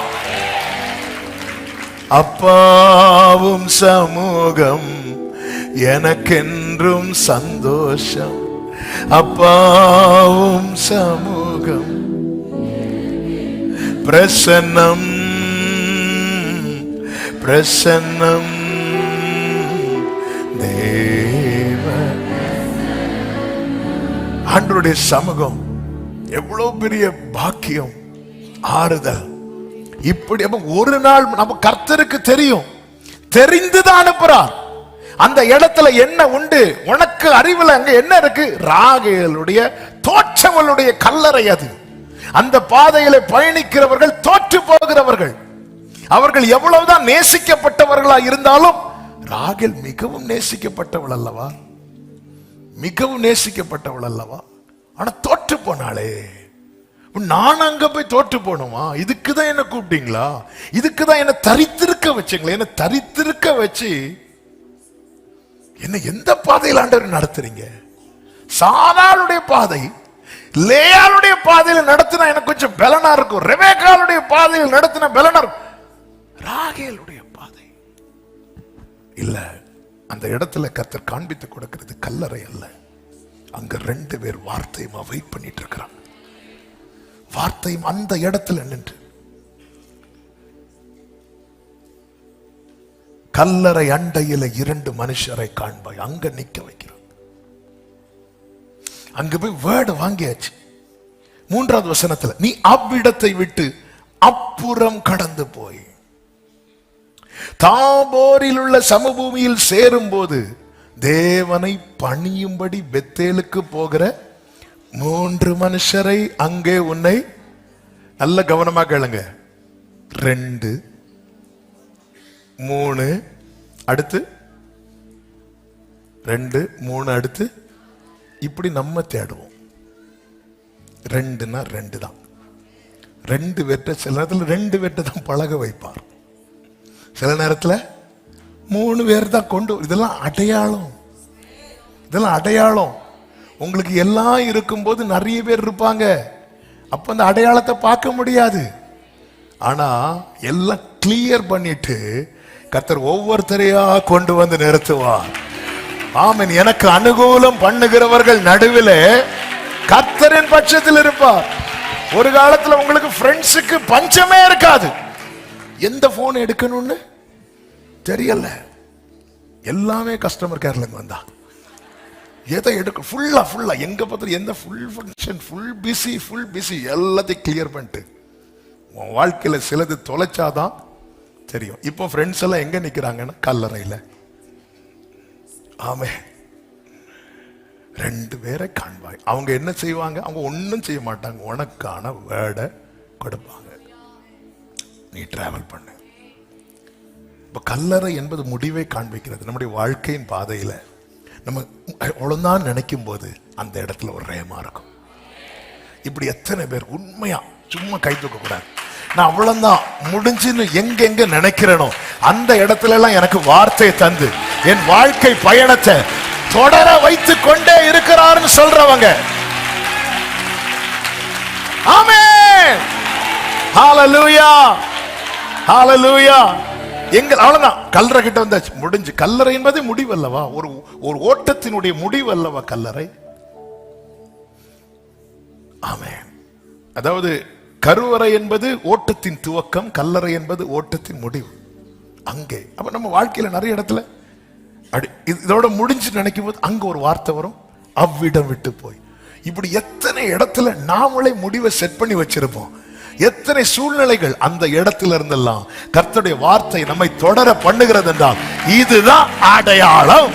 அப்பாவும் சமூகம் எனக்கென்றும் சந்தோஷம். அப்பாவும் சமூகம் பிரசன்னம் பிரசன்னம் தேவ. ஆண்டவருடைய சமூகம் எவ்வளவு பெரிய பாக்கியம், ஆறுதல். இப்படி ஒரு நாள் நம்ம கர்த்தருக்கு தெரியும், தெரிந்துதான் அனுப்புறார். அந்த இடத்துல என்ன உண்டு உனக்கு அறிவுல அங்க என்ன இருக்கு? ராகேலுடைய தோற்றங்களுடைய கல்லறை அது. அந்த பாதையில பயணிக்கிறவர்கள் தோற்று போகிறவர்கள். அவர்கள் எவ்வளவுதான் நேசிக்கப்பட்டவர்களா இருந்தாலும் ராகேல் மிகவும் நேசிக்கப்பட்டவள் அல்லவா, மிகவும் நேசிக்கப்பட்டவள் அல்லவா. ஆனா தோற்று போனாளே. நான் அங்க போய் தோற்று போனோமா? இதுக்குதான் என்ன கூப்பிட்டீங்களா? இதுக்குதான் என்ன தரித்திருக்க வச்சீங்களா? என்ன தரித்திருக்க வச்சு என்ன எந்த பாதையில் ஆண்டவர் நடத்துறீங்க? சாராளுடைய பாதை, லேயாளுடைய பாதையில் நடத்தினா எனக்கு கொஞ்சம் பலனா இருக்கும். ரெபேக்காளுடைய பாதையில் நடத்தின பலனா இருக்கும். ராகேலுடைய பாதை இல்ல. அந்த இடத்துல கர்த்தர் காண்பித்து கொடுக்கிறது கல்லறை அல்ல. அங்க 2 பேர் வார்த்தையுமா வெயிட் பண்ணிட்டு இருக்கிறாங்க. வார்த்தையும் அந்த இடத்துல நின்று கல்லறை அண்டையில 2 மனுஷரை காண்பாய். அங்க நிக்க வைக்கிறான். அங்க போய் வேர்டு வாங்கியாச்சு. 3வது வசனத்துல நீ அவ்விடத்தை விட்டு அப்புறம் கடந்து போய் தாபோரில் உள்ள சமபூமியில் சேரும் போது தேவனை பணியும்படி பெத்தேலுக்கு போகிற 3 மனுஷரை அங்கே உன்னை. நல்ல கவனமா கேளுங்க. 2 3 அடுத்து 2 3 அடுத்து இப்படி நம்ம தேடுவோம். 2னா 2 தான். 2 பேர்ட்ட சில நேரத்தில் 2 பேர்ட்ட தான் பழக வைப்பார். சில நேரத்தில் 3 பேர் தான் கொண்டு. இதெல்லாம் அடையாளம், இதெல்லாம் அடையாளம். உங்களுக்கு எல்லாம் இருக்கும்போது நிறைய பேர் இருப்பாங்க, அப்ப அந்த அடையாளத்தை பார்க்க முடியாது. ஆனா எல்லாம் கிளியர் பண்ணிட்டு கர்த்தர் ஒவ்வொருத்தரையா கொண்டு வந்து நிறுத்துவார். ஆமென். எனக்கு அனுகூலம் பண்ணுகிறவர்கள் நடுவில் கர்த்தரின் பட்சத்தில் இருப்பார். ஒரு காலத்துல உங்களுக்கு ஃப்ரெண்ட்ஸுக்கு பஞ்சமே இருக்காது. எந்த போன் எடுக்கணும்னு தெரியல, எல்லாமே கஸ்டமர் கேர்ல வந்தா எதை எடுக்க ஃபுல்லா எங்க பார்த்து எந்த ஃபுல் ஃபங்க்ஷன், ஃபுல் பிஸி எல்லாத்தையும் கிளியர் பண்ணிட்டு உன் வாழ்க்கையில சிலது தொலைச்சாதான் தெரியும். இப்போ ஃப்ரெண்ட்ஸ் எல்லாம் எங்க நிக்கிறாங்கன்னா கல்லறையில. ஆமே. 2 பேரை காண்பாய். அவங்க என்ன செய்வாங்க? அவங்க ஒன்னும் செய்ய மாட்டாங்க. உனக்கான வேர்டை கொடுப்பாங்க. நீ டிராவல் பண்ணு. இப்ப கல்லறை என்பது முடிவை காண்பிக்கிறது. நம்முடைய வாழ்க்கையின் பாதையில நம்ம அவ்வளவுதான் நினைக்கும் போது அந்த இடத்துல ஒரு ரேமா இருக்கும். இப்படி எத்தனை பேர் உண்மையா சும்மா கை தூக்க கூடாது. நான் அவ்வளவுதான் முடிஞ்சுன்னு எங்க நினைக்கிறேனோ அந்த இடத்துல எல்லாம் எனக்கு வார்த்தை தந்து என் வாழ்க்கை பயணத்தை தொடர வைத்துக் கொண்டே இருக்கிறார்னு சொல்றவங்க. ஆமென். ஹல்லேலூயா, ஹல்லேலூயா. எங்க அவ்வளவுதான் கல்லறை கிட்ட வந்தாச்சு, முடிஞ்சு. கல்லறை என்பது முடிவு அல்லவா? ஒரு ஓட்டத்தினுடைய முடிவு அல்லவா கல்லறை? ஆமென். அதாவது கருவறை என்பது ஓட்டத்தின் துவக்கம், கல்லறை என்பது ஓட்டத்தின் முடிவு. அங்கே அப்ப நம்ம வாழ்க்கையில நிறைய இடத்துல இதோட முடிஞ்சு நினைக்கும் போது அங்க ஒரு வார்த்தை வரும், அவ்விடம் விட்டு போய். இப்படி எத்தனை இடத்துல நாமளே முடிவை செட் பண்ணி வச்சிருப்போம். எத்தனை சூழ்நிலைகள் அந்த இடத்துல இருந்தெல்லாம் கர்த்தருடைய வார்த்தை நம்மை தொடர பண்ணுகிறது என்றால் இதுதான் அடையாளம்.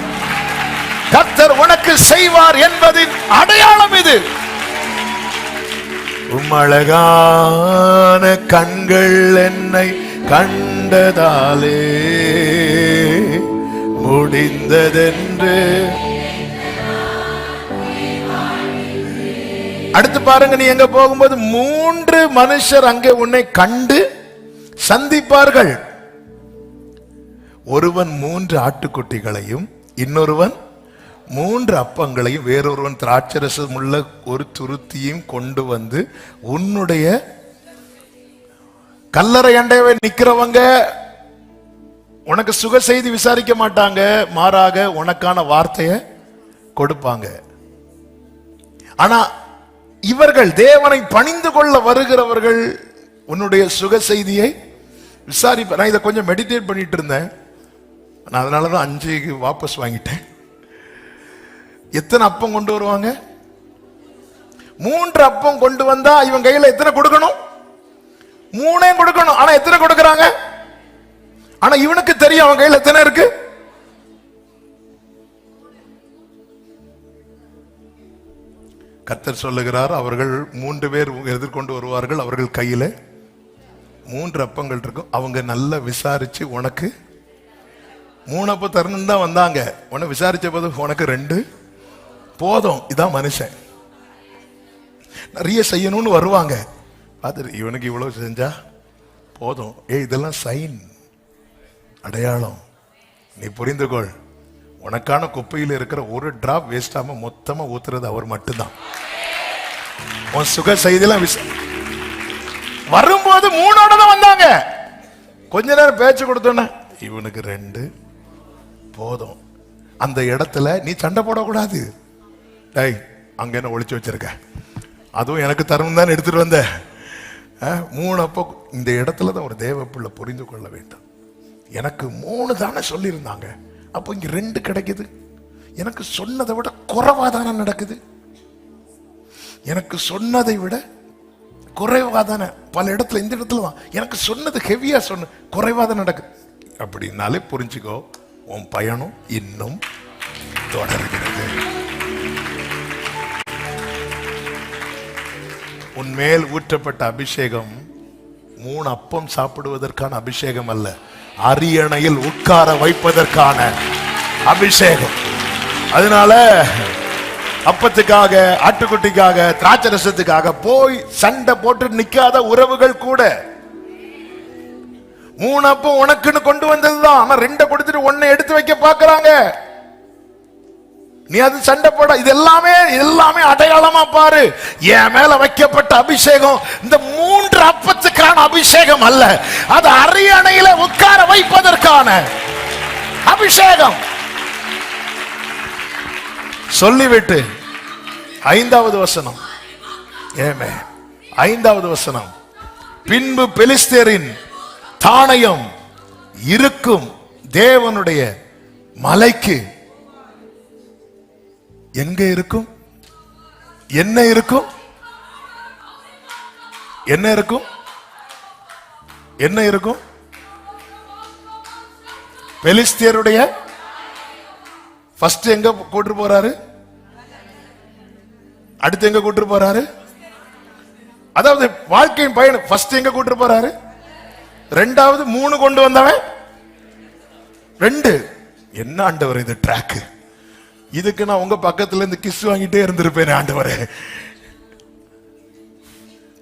கர்த்தர் உனக்கு செய்வார் என்பதின் அடையாளம் இது. உம்மழகான கண்கள் என்னை கண்டதாலே முடிந்ததென்று. அடுத்து பாருங்க, நீ எங்க போகும்போது 3 மனுஷர் அங்கே உன்னை கண்டு சந்திப்பார்கள். ஒருவன் 3 ஆட்டுக்குட்டிகளையும், இன்னொருவன் 3 அப்பங்களையும், வேறொருவன் திராட்சரசம் உள்ள ஒரு துருத்தியும் கொண்டு வந்து உன்னுடைய கல்லறை அண்டையை நிக்கிறவங்க உனக்கு சுக செய்தி விசாரிக்க மாட்டாங்க, மாறாக உனக்கான வார்த்தையை கொடுப்பாங்க. ஆனா இவர்கள் தேவனை பணிந்து கொள்ள வருகிறவர்கள் உன்னுடைய சுக செய்தியை விசாரிப்ப. நான் இதை கொஞ்சம் மெடிடேட் பண்ணிட்டு இருந்தேன், நான் அதனாலதான் 5 வாபஸ் வாங்கிட்டேன். எத்தனை அப்பம் கொண்டு வருவாங்க? 3 அப்பம் கொண்டு வந்தா இவன் கையில எத்தனை கொடுக்கணும்? 3 கொடுக்கணும். ஆனா எத்தனை கொடுக்கறாங்க? ஆனா இவனுக்கு தெரியும் அவன் கையில எத்தனை இருக்கு. கர்த்தர் சொல்லுகிறார், அவர்கள் 3 பேர் எதிர்கொண்டு வருவார்கள், அவர்கள் கையில 3 அப்பங்கள் இருக்கும். அவங்க நல்லா விசாரிச்சு உனக்கு 3 அப்பம் தரணும் தான் வந்தாங்க. உன்னை விசாரிச்ச போது உனக்கு 2 போதும். இதான் மனுஷன், நிறைய செய்யணும்னு வருவாங்க. பார்த்து இவனுக்கு இவ்வளவு செஞ்சா போதும். இதெல்லாம் சைன், அடையாளம். நீ புரிந்து கொள், உனக்கான குப்பையில் இருக்கிற ஒரு டிராப் வேஸ்ட் ஆகாம மொத்தமா ஊத்துறது அவர் மட்டும்தான். உன் சுக செய்திலாம் வரும்போது 3ஓட தான் வந்தாங்க. கொஞ்ச நேரம் பேச்சு கொடுத்தோன்னா இவனுக்கு 2 போதும். அந்த இடத்துல நீ சண்டை போடக்கூடாது. டேய், அங்க என்ன ஒளிச்சு வச்சிருக்க, அதுவும் எனக்கு தரணும் தான் எடுத்துட்டு வந்த. 3 அப்போ இந்த இடத்துல தான் ஒரு தேவ பிள்ளை புரிந்து கொள்ள வேண்டும். எனக்கு 3 தானே சொல்லியிருந்தாங்க, அப்போ இங்க 2 கிடைக்குது. எனக்கு சொன்னதை விட குறைவாதான நடக்குது. எனக்கு சொன்னதை விட குறைவாதான பல இடத்துல, இந்த இடத்துல எனக்கு சொன்னது ஹெவியா சொன்ன குறைவாதான் நடக்குது. அப்படின்னாலே புரிஞ்சுக்கோ, உன் பயணம் இன்னும் தொடர்கிறது. உன்மேல் ஊற்றப்பட்ட அபிஷேகம் 3 அப்பம் சாப்பிடுவதற்கான அபிஷேகம் அல்ல, அரியணையில் உட்கார வைப்பதற்கான அபிஷேகம். அதனால அப்பத்துக்காக, ஆட்டுக்குட்டிக்காக, திராட்சரசத்துக்காக போய் சண்டை போட்டு நிக்காத உறவுகள் கூட 3 அப்பம் உனக்குன்னு கொண்டு வந்ததுதான். ஆனா 2 கொடுத்துட்டு 1 எடுத்து வைக்க பாக்குறாங்க. நீ அது சண்டை போட. இது எல்லாமே அடையாளமா பாரு. என் மேல வைக்கப்பட்ட அபிஷேகம் இந்த 3 அப்பத்துக்கான அபிஷேகம் அல்ல, அது அரியணையில உட்கார வைப்பதற்கான அபிஷேகம். சொல்லிவிட்டு 5வது வசனம். ஏமே 5வது வசனம். பின்பு பெலிஸ்தேரின் தாணையம் இருக்கும் தேவனுடைய மலைக்கு எங்க இருக்கும்? என்ன இருக்கும்? என்ன இருக்கும்? என்ன இருக்கும்? பெலிஸ்தியருடைய ஃபர்ஸ்ட் எங்க கூட்டு போறாரு? அடுத்து எங்க கூட்டு போறாரு? அதாவது வாழ்க்கையின் பயணம் ஃபர்ஸ்ட் எங்க கூட்டு போறாரு? 2வது 3 கொண்டு வந்தவன் 2. என்ன ஆண்டவர் இது ட்ராக்? இதுக்கு நான் உங்க பக்கத்துல இருந்து கிஸ் வாங்கிட்டே இருந்திருப்பேன் ஆண்டவரே.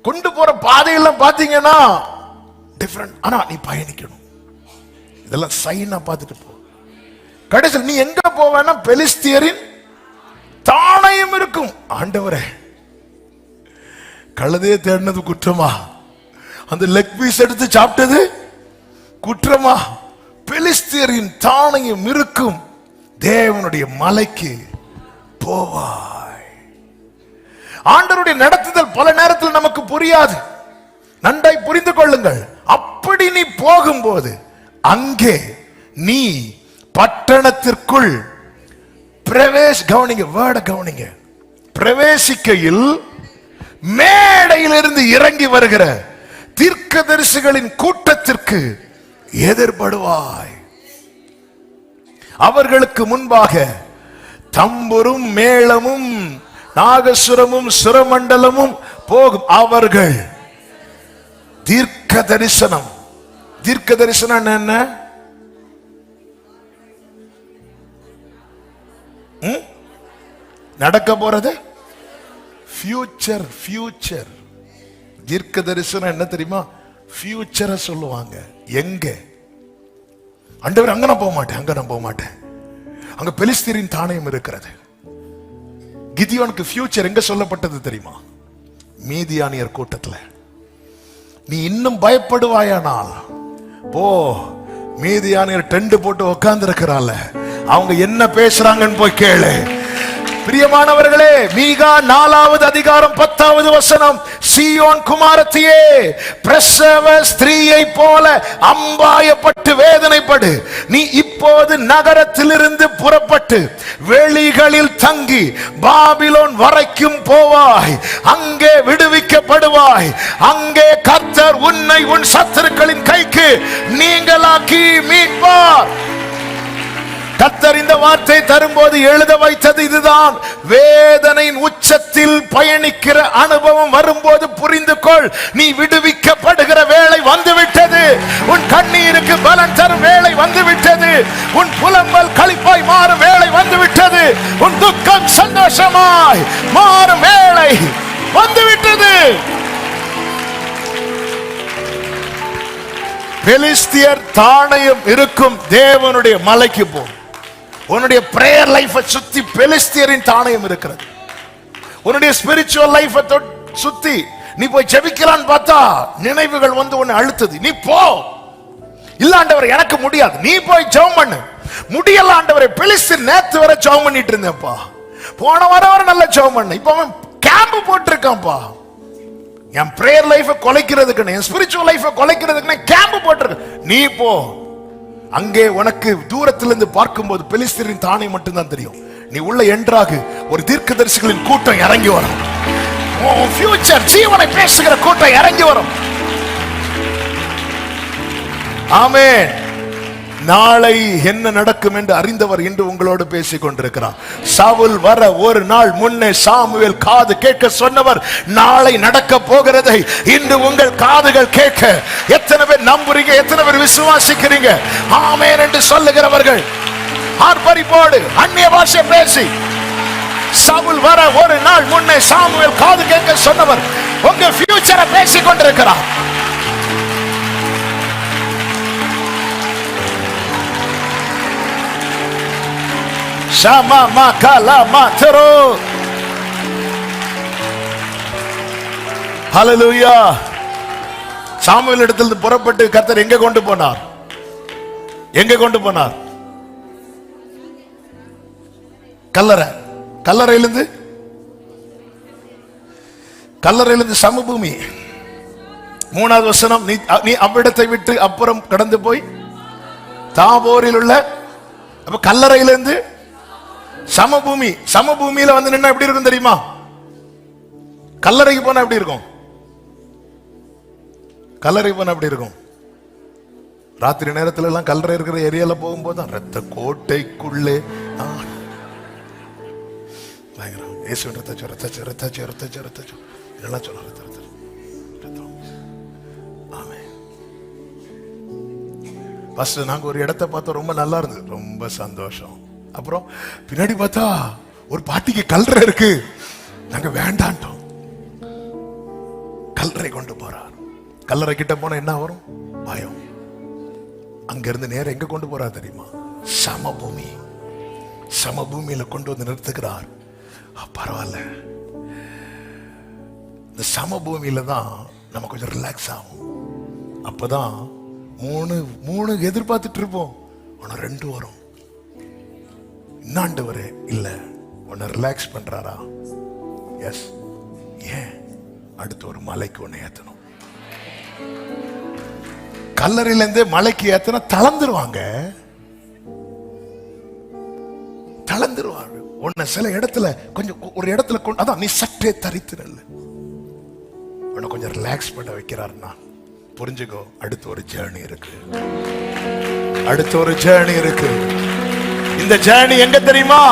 கொண்டு போற பாதையெல்லாம் பாத்தீங்கன்னா டிஃபரெண்ட். ஆனா நீ பயணிக்கணும். இதெல்லாம் சைனா பார்த்துட்டு போ. கடைசியில் நீ எங்க போவேன்னா பெலிஸ்தியரின் தாணையம் இருக்கும். ஆண்டவரே, கழுதையை தேடினது குற்றமா? அந்த லெக் பீஸ் எடுத்து சாப்பிட்டது குற்றமா? பெலிஸ்தியரின் தாணையம் இருக்கும் தேவனுடைய மலைக்கு போவாய். ஆண்டவருடைய நடத்துதல் பல நேரத்தில் நமக்கு புரியாது. நன்றாய் புரிந்து கொள்ளுங்கள். அப்படி நீ போகும்போது அங்கே நீ பட்டணத்திற்குள் கவனிங்க, வேர்ட கவனிங்க. பிரவேசிக்கையில் மேடையிலிருந்து இறங்கி வருகிற தீர்க்கதரிசிகளின் கூட்டத்திற்கு எதிர்படுவாய். அவர்களுக்கு முன்பாக தம்புரும் மேளமும் நாகசுரமும் சுரமண்டலமும் போகும். அவர்கள் தீர்க்க தரிசனம். தீர்க்க தரிசனம் என்ன? நடக்க போறது ஃபியூச்சர். ஃபியூச்சர் தீர்க்க தரிசனம் என்ன தெரியுமா? ஃபியூச்சரை சொல்லுவாங்க. எங்க? ஆண்டவர் அங்க நான் போக மாட்டேன், அங்க நான் போக மாட்டேன். அங்க பெலிஸ்தீரின் தானியம் இருக்கிறது. கிதியோனுக்கு ஃபியூச்சர் எங்க சொல்லப்பட்டது தெரியுமா? மீதியானியர் கூட்டத்துல. நீ இன்னும் பயப்படுவாயானால் போ, மீதியானியர் டெண்ட் போட்டு உட்கார்ந்து இருக்கிறாள், அவங்க என்ன பேசுறாங்கன்னு போய் கேளு. பிரியமானவர்களே, மீகா 4வது அதிகாரம் 10வது வசனம், சீயோன் குமாரத்தியே, பிரசவ ஸ்திரீயை போல அம்பாயப்பட்டு வேதனைப்படு. நீ இப்போது நகரத்திலிருந்து புறப்பட்டு வெளிகளில் தங்கி பாபிலோன் வரைக்கும் போவாய். அங்கே விடுவிக்கப்படுவாய். அங்கே கர்த்தர் உன்னை உன் சத்துருக்களின் கைக்கு நீங்களாக்கி மீட்பார். கர்த்தர் இந்த வார்த்தை தரும்போது எழுத வைத்தது இதுதான். வேதனையின் உச்சத்தில் பயணிக்கிற அனுபவம் வரும்போது புரிந்து கொள், நீ விடுவிக்கப்படுகிற வேளை வந்துவிட்டது. உன் கண்ணீருக்கு பலன் தரும் வேளை வந்துவிட்டது. உன் புலம்பல் களிப்பாய் மாறும் வேளை வந்துவிட்டது. உன் துக்கம் சந்தோஷமாய் மாறும் வேளை வந்துவிட்டது. பெலிஸ்தியர் தானியம் இருக்கும் தேவனுடைய மலைக்கு போ. உன்னுடைய பிரேயர் லைஃபை சுத்தி பெலிஸ்தியரின் தானியம் இருக்கிறது. உன்னுடைய ஸ்பிரிச்சுவல் லைஃபை சுத்தி நீ போய் ஜெபிக்கலான்னு பார்த்தா நினைவுகள் வந்து உன்னை அழுத்துது. நீ போ. இல்ல ஆண்டவரே எனக்கு முடியாது, நீ போய் ஜெபம் பண்ணு. முடியல ஆண்டவரே, பெலிஸ்தீர் நேத்து வரை ஜெபம் பண்ணிட்டு இருந்தேன்ப்பா, போன வாரம் வரை நல்ல ஜெபம் பண்ண, இப்ப அவன் கேம்ப் போட்டிருக்கான்ப்பா. என் பிரேயர் லைஃபை கொலைக்கிறதுக்கு, என் ஸ்பிரிச்சுவல் லைஃபை கொலைக்கிறதுக்கு கேம்ப் போட்டிருக்க. நீ போ. அங்கே உனக்கு தூரத்திலிருந்து பார்க்கும்போது பெலிஸ்தீரின் தானை மட்டும்தான் தெரியும். நீ உள்ள என்றாகு, ஒரு தீர்க்கதரிசிகளின் கூட்டம் இறங்கி வரும். ஃபியூச்சர் ஜீவனை பேசுகிற கூட்டம் இறங்கி வரும். ஆமென். நாளை என்ன நடக்கும் என்று அறிந்தவர் இன்று உங்களோடு பேசிக் கொண்டிருக்கிறார். சவுல் வர ஒரு நாள் முன்னே சாமுவேல் காது கேட்க சொன்னவர் நாளை நடக்க போகிறதை இன்று உங்கள் காதுகள் கேட்க எத்தனை பேர் நம்புறீங்க? எத்தனை பேர் விசுவாசிக்கிறீங்க? ஆமென் என்று சொல்லுகிறவர்கள் ஆர்ப்பரிப்போடு அந்நிய பாஷை பேசி, சவுல் வர ஒரு நாள் முன்னே சாமுவேல் காது கேட்க சொன்னவர் உங்க ஃபியூச்சரை பேசிக் கொண்டிருக்கிறார். ஷமா மகலா மதரோ. ஹல்லேலூயா. சாமுவேல் இடத்திலிருந்து புறப்பட்டு கர்த்தர் எங்க கொண்டு போனார்? எங்க கொண்டு போனார்? கல்லறை. கல்லறையிலிருந்து சமபூமி. 3வது வசனம், நீ அவ்விடத்தை விட்டு அப்புறம் கடந்து போய் தாபோரில் உள்ள, அப்ப கல்லறையிலிருந்து சமபூமி. சமபூமியில வந்து நின்னா எப்படி இருக்கும் தெரியுமா? கல்லறைக்கு போனா எப்படி இருக்கும்? கல்லறைக்கு போனா எப்படி இருக்கும்? ராத்திரி நேரத்துல எல்லாம் கல்லறை இருக்கிற ஏரியால போகும்போது ரத்த கோட்டைக்குள்ளே நாங்க ஒரு இடத்தை பார்த்தோம், ரொம்ப நல்லா இருந்தது, ரொம்ப சந்தோஷம். அப்புறம் பின்னாடி பார்த்தா ஒரு பாட்டிக்கு கல்லறை இருக்கு. நாங்க வேண்டாண்டோம். கல்லறை கொண்டு போறார். கல்லறை கிட்ட போனா என்ன வரும்? பயம். அங்க இருந்து நேரம் எங்க கொண்டு போறா தெரியுமா? சமபூமி. சமபூமியில கொண்டு வந்து நிறுத்துகிறார். பரவாயில்ல, இந்த சமபூமியில தான் நம்ம கொஞ்சம் ரிலாக்ஸ் ஆகும். அப்பதான் மூணு எதிர்பார்த்துட்டு இருப்போம், ஆனா 2 வரும். இன்னாண்டவரே இல்ல, உன்னை ரிலாக்ஸ் பண்றாரா? எஸ். ஏன்? அடுத்து ஒரு மலைக்கு ஒண்ணு ஏத்தணும். கல்லறையில இருந்தே மலைக்கு ஏத்தனா தளர்ந்துருவாங்க. உன்னை சில இடத்துல கொஞ்சம் ஒரு இடத்துல அதான் நீ சற்றே தரித்து நல்ல உன்னை கொஞ்சம் ரிலாக்ஸ் பண்ண வைக்கிறாருன்னா புரிஞ்சுக்கோ, அடுத்த ஒரு ஜேர்னி இருக்கு. அடுத்த ஒரு ஜேர்னி இருக்கு. இந்த ஜேர்னி எங்க தெரியுமா?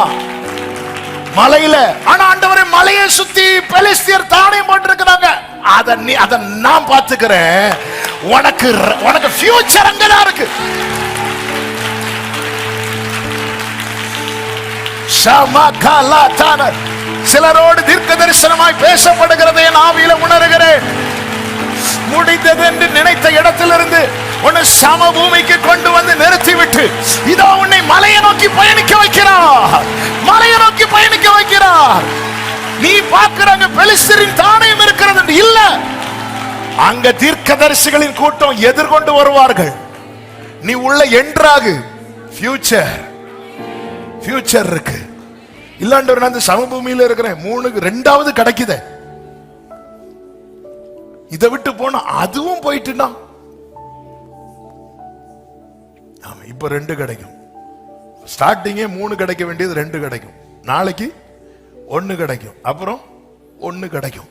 மலையில. ஆனா ஆண்டவரே, மலையை சுத்தி பெலிஸ்தியர் தானே போட்டிருக்கிறாங்க. அத நான் பாத்துக்கிறேன். உனக்கு ஃபியூச்சர் அங்கதான் இருக்கு. சிலரோடு தீர்க்க தரிசனமாய் பேசப்படுகிறது. என் ஆவியில உணர்கிறேன். முடிந்தது என்று நினைத்த இடத்திலிருந்து உன்னை சமபூமிக்கு கொண்டு வந்து நிறுத்திவிட்டு இதோ உன்னை மலையை நோக்கி பயணிக்க வைக்கிறார். மலையை நோக்கி பயணிக்க வைக்கிறார். நீ பார்க்கிறாங்க பெலிஸ்தரின் தானியம் இருக்கிறது என்று இல்ல, அங்க தீர்க்கதரிசிகளின் கூட்டம் எதிர்கொண்டு வருவார்கள். நீ உள்ள என்றாகு. ஃபியூச்சர் இருக்கு. இல்லாண்டவர் நான் சமபூமியில இருக்கிறேன். 3 2வது கிடைக்குது. இதை விட்டு போனா அதுவும் போயிட்டுனா இப்ப 2 கிடைக்கும். ஸ்டார்டிங்கே 3 கிடைக்க வேண்டியது 2 கிடைக்கும். நாளைக்கு 1 கிடைக்கும். அப்புறம் 1 கிடைக்கும்.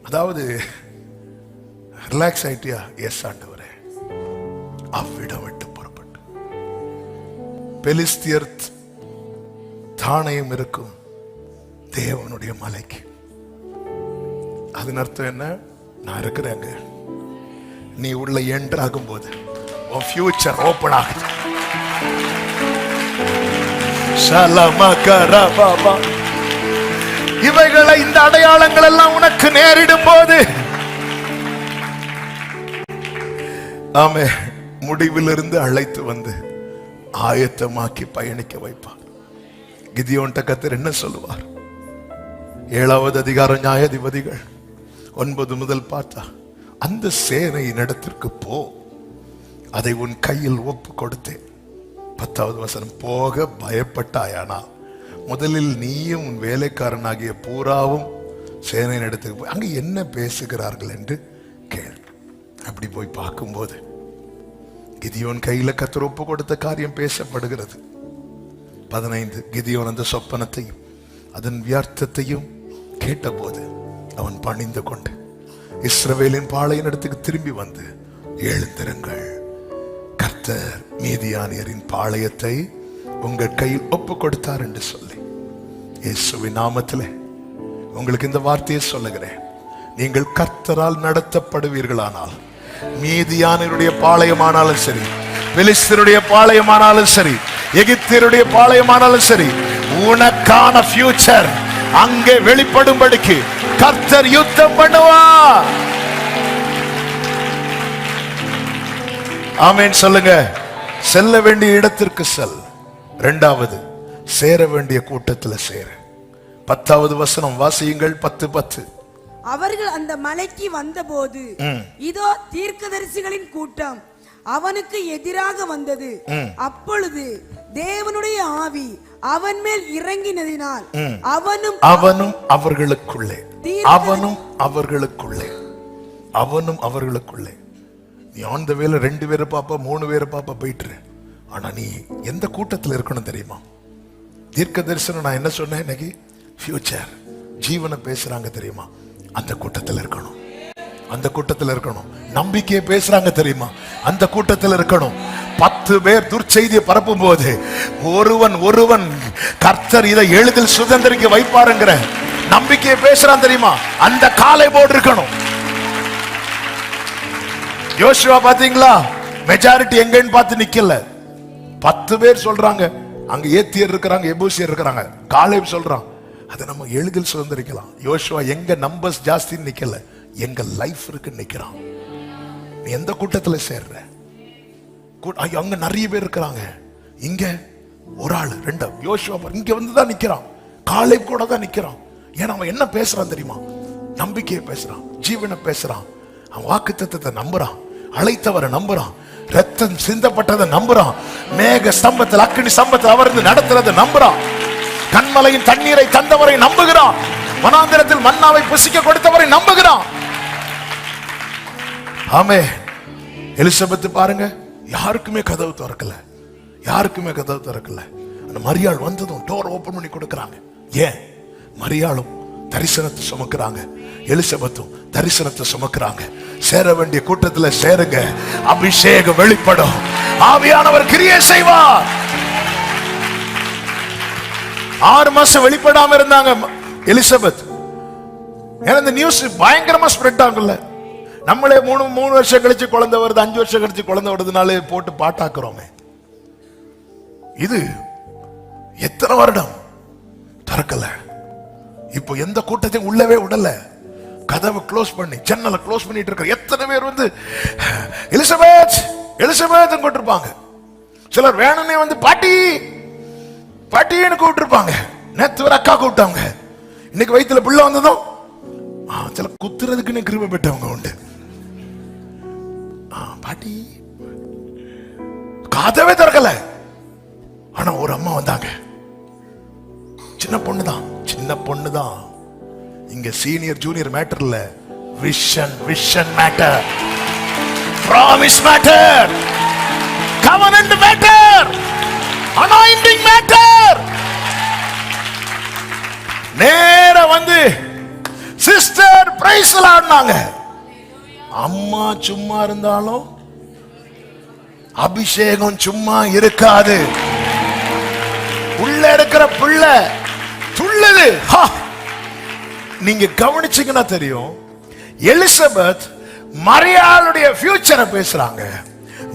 அதாவது ரிலாக்ஸ் ஆயிட்டியா? எஸ் ஆண்டவரே. அவ்விடம் விட்டு புறப்பட்டு பெலிஸ்தியர் தானியம் இருக்கும் தேவனுடைய மலைக்கு. அதன் அர்த்தம் என்ன? நான் இருக்கிறேங்க. நீ உள்ள என்ட்ராகும் போது உன் ஃபியூச்சர் ஓபன் ஆகுது. இவைகளை, இந்த அடையாளங்கள் எல்லாம் உனக்கு நேரிடும் போது ஆமே முடிவிலிருந்து அழைத்து வந்து ஆயத்தமாக்கி பயணிக்க வைப்பார். கிதியோன்ட்ட கர்த்தர் என்ன சொல்லுவார்? 7வது அதிகாரம் நியாயாதிபதிகள் 9 முதல் பார்த்தா, அந்த சேனையின் இடத்திற்கு போ, அதை உன் கையில் ஒப்பு கொடுத்தேன். 10வது வசனம், போக பயப்பட்டாயானா முதலில் நீயும் உன் வேலைக்காரனாகிய பூராவும் சேனையின் இடத்துக்கு போய் அங்க என்ன பேசுகிறார்கள் என்று கேள். அப்படி போய் பார்க்கும்போது கிதியோன் கையில கர்த்தர் ஒப்பு கொடுத்த காரியம் பேசப்படுகிறது. 15, கிதியோன் அந்த சொப்பனத்தையும் அதன் வியார்த்தத்தையும் கேட்டபோது அவன் பணிந்து கொண்டு இஸ்ரவேலின் பாளையின் இடத்துக்கு திரும்பி வந்து, எழுந்திருங்கள், கர்த்தர் மீதியானியரின் பாளையத்தை உங்கள் கையில் ஒப்பு கொடுத்தார் என்று சொல்லி, இயேசுவின் நாமத்திலே உங்களுக்கு இந்த வார்த்தையை சொல்லுகிறேன். நீங்கள் கர்த்தரால் நடத்தப்படுவீர்களானால், மீதியானியருடைய பாளையமானாலும் சரி, பெலிஸ்தருடைய பாளையமானாலும் சரி, எகிப்தியருடைய பாளையமானாலும் சரி, உனக்கான ஃபியூச்சர் அங்கே வெளிப்படும்படிக்கு கர்த்தர் யுத்தம் பண்ணுவார். ஆமென் சொல்லுங்க. செல்ல வேண்டிய இடத்திற்கு செல். 2வது, சேர வேண்டிய கூட்டத்தில் சேர. 10வது வசனம் வாசியுங்கள். 10:10. அவர்கள் அந்த மலைக்கு வந்தபோது இதோ தீர்க்கதரிசிகளின் கூட்டம் அவனுக்கு எதிராக வந்தது. அப்பொழுது தேவனுடைய ஆவி அவன் மேல் இறங்கினதினால் அவனும் அவர்களுக்குள்ளே நீ ஆன் த வேல 2 பேரை பாப்பா, 3 பேரை பாப்பா போயிட்டு. ஆனா நீ எந்த கூட்டத்தில் இருக்கணும் தெரியுமா? தீர்க்க தரிசனம் நான் என்ன சொன்னேன் இன்னைக்கு? ஃபியூச்சர் ஜீவனை பேசுறாங்க தெரியுமா? அந்த கூட்டத்தில் இருக்கணும். அந்த கூட்டத்தில் இருக்கணும். நம்பிக்கையை பேசுறாங்க தெரியுமா? அந்த கூட்டத்தில் இருக்கணும். 10 பேர் துர்ச்செய்தியை பரப்பும் போது ஒருவன் கர்த்தர் இதை எளிதில் சுதந்திரிக்க வைப்பாருங்கிற நம்பிக்கையை பேசுறான் தெரியுமா? அந்த காலை போர்டு இருக்கணும். யோசுவா பாத்தீங்களா? மெஜாரிட்டி எங்கன்னு பார்த்து நிக்கல. 10 பேர் சொல்றாங்க, அங்க ஏத்தியர் இருக்கிறாங்க, எபூசியர் இருக்கிறாங்க. காலேப் சொல்றான், அதை நம்ம எளிதில் சுதந்திரிக்கலாம். யோசுவா எங்க நம்பர்ஸ் ஜாஸ்தின்னு நிக்கல, எங்க லைஃப் இருக்கு நிக்கிறான். நீ எந்த கூட்டத்துல சேர்ற? அங்க நிறைய பேர் இருக்கிறாங்க, இங்க ஒரு ஆள் 2. யோசுவா இங்க வந்துதான் நிக்கிறான், காலேப் கூட தான் நிக்கிறான். ஏன்னா அவன் என்ன பேசுறான் தெரியுமா? நம்பிக்கையை பேசுறான், ஜீவனை பேசுறான். அவன் வாக்குத்தத்தத்தை நம்புறான், அழைத்தவரை நம்புறான், ரத்தம் சிந்தப்பட்டதை நம்புறான், மேக ஸ்தம்பத்தில் அக்கினி ஸ்தம்பத்தில் அவருந்து நடத்துறதை நம்புறான், கண்மலையின் தண்ணீரை தந்தவரை நம்புகிறான், வனாந்திரத்தில் மன்னாவை புசிக்க கொடுத்தவரை நம்புகிறான். ஆமே. எலிசபெத் பாருங்க, யாருக்குமே கதவு திறக்கல. அந்த மரியாள் வந்ததும் டோர் ஓபன் பண்ணி கொடுக்கறாங்க. ஏன்? மரியாளும் தரிசனத்தை சுமக்கிறாங்க. எலிசபெத்தும் தரிசனத்தை சுமக்கிறாங்க. சேர வேண்டிய கூட்டத்துல சேருங்க. அபிஷேகம் வெளிப்படும். ஆவியானவர் கிரியை செய்வார். 6 மாசம் வெளிப்படாம இருந்தாங்க எலிசபெத். ஏன்னா இந்த நியூஸ் பயங்கரமா ஸ்ப்ரெட் ஆகும்ல. நம்மளே 3 வருஷம் கழிச்சு குழந்தை வருது, 5 வருஷம் கழிச்சு குழந்தை வருதுனாலே போட்டு பாட்டாக்குறோமே. இது எத்தனை வருடம் திறக்கல. இப்போ எந்த கூட்டத்தையும் உள்ளவே விடல. கதவை க்ளோஸ் பண்ணி ஜன்னலை க்ளோஸ் பண்ணிட்டு இருக்க எத்தனை பேர் வந்து எலிசபெத் எலிசபெத் கூப்பிட்டுருப்பாங்க. சிலர் வேணும்னே வந்து பாட்டி பாட்டின்னு கூப்பிட்டுருப்பாங்க. நேத்து ஒரு அக்கா கூப்பிட்டாங்க. இன்னைக்கு வயிற்றுல பிள்ளை வந்ததும் சில குத்துறதுக்குன்னு கிருபை பெற்றவங்க உண்டு. பாட்டி கதவே திறக்கல. ஆனா ஒரு அம்மா வந்தாங்க. சின்ன பொண்ணுதான். இங்க சீனியர் ஜூனியர் மேட்டர் இல்ல. Vision matter, promise matter, covenant matter, anointing matter. நேர வந்து சிஸ்டர் பிரைஸ் ஆடினாங்க. அம்மா சும்மா இருந்தாலும் அபிஷேகம் சும்மா இருக்காது. உள்ள இருக்கிற பிள்ளை துள்ளுது. நீங்க கவனிச்சீங்கன்னா தெரியும். எலிசபெத் மரியாளுடைய ஃபியூச்சரை பேசுறாங்க.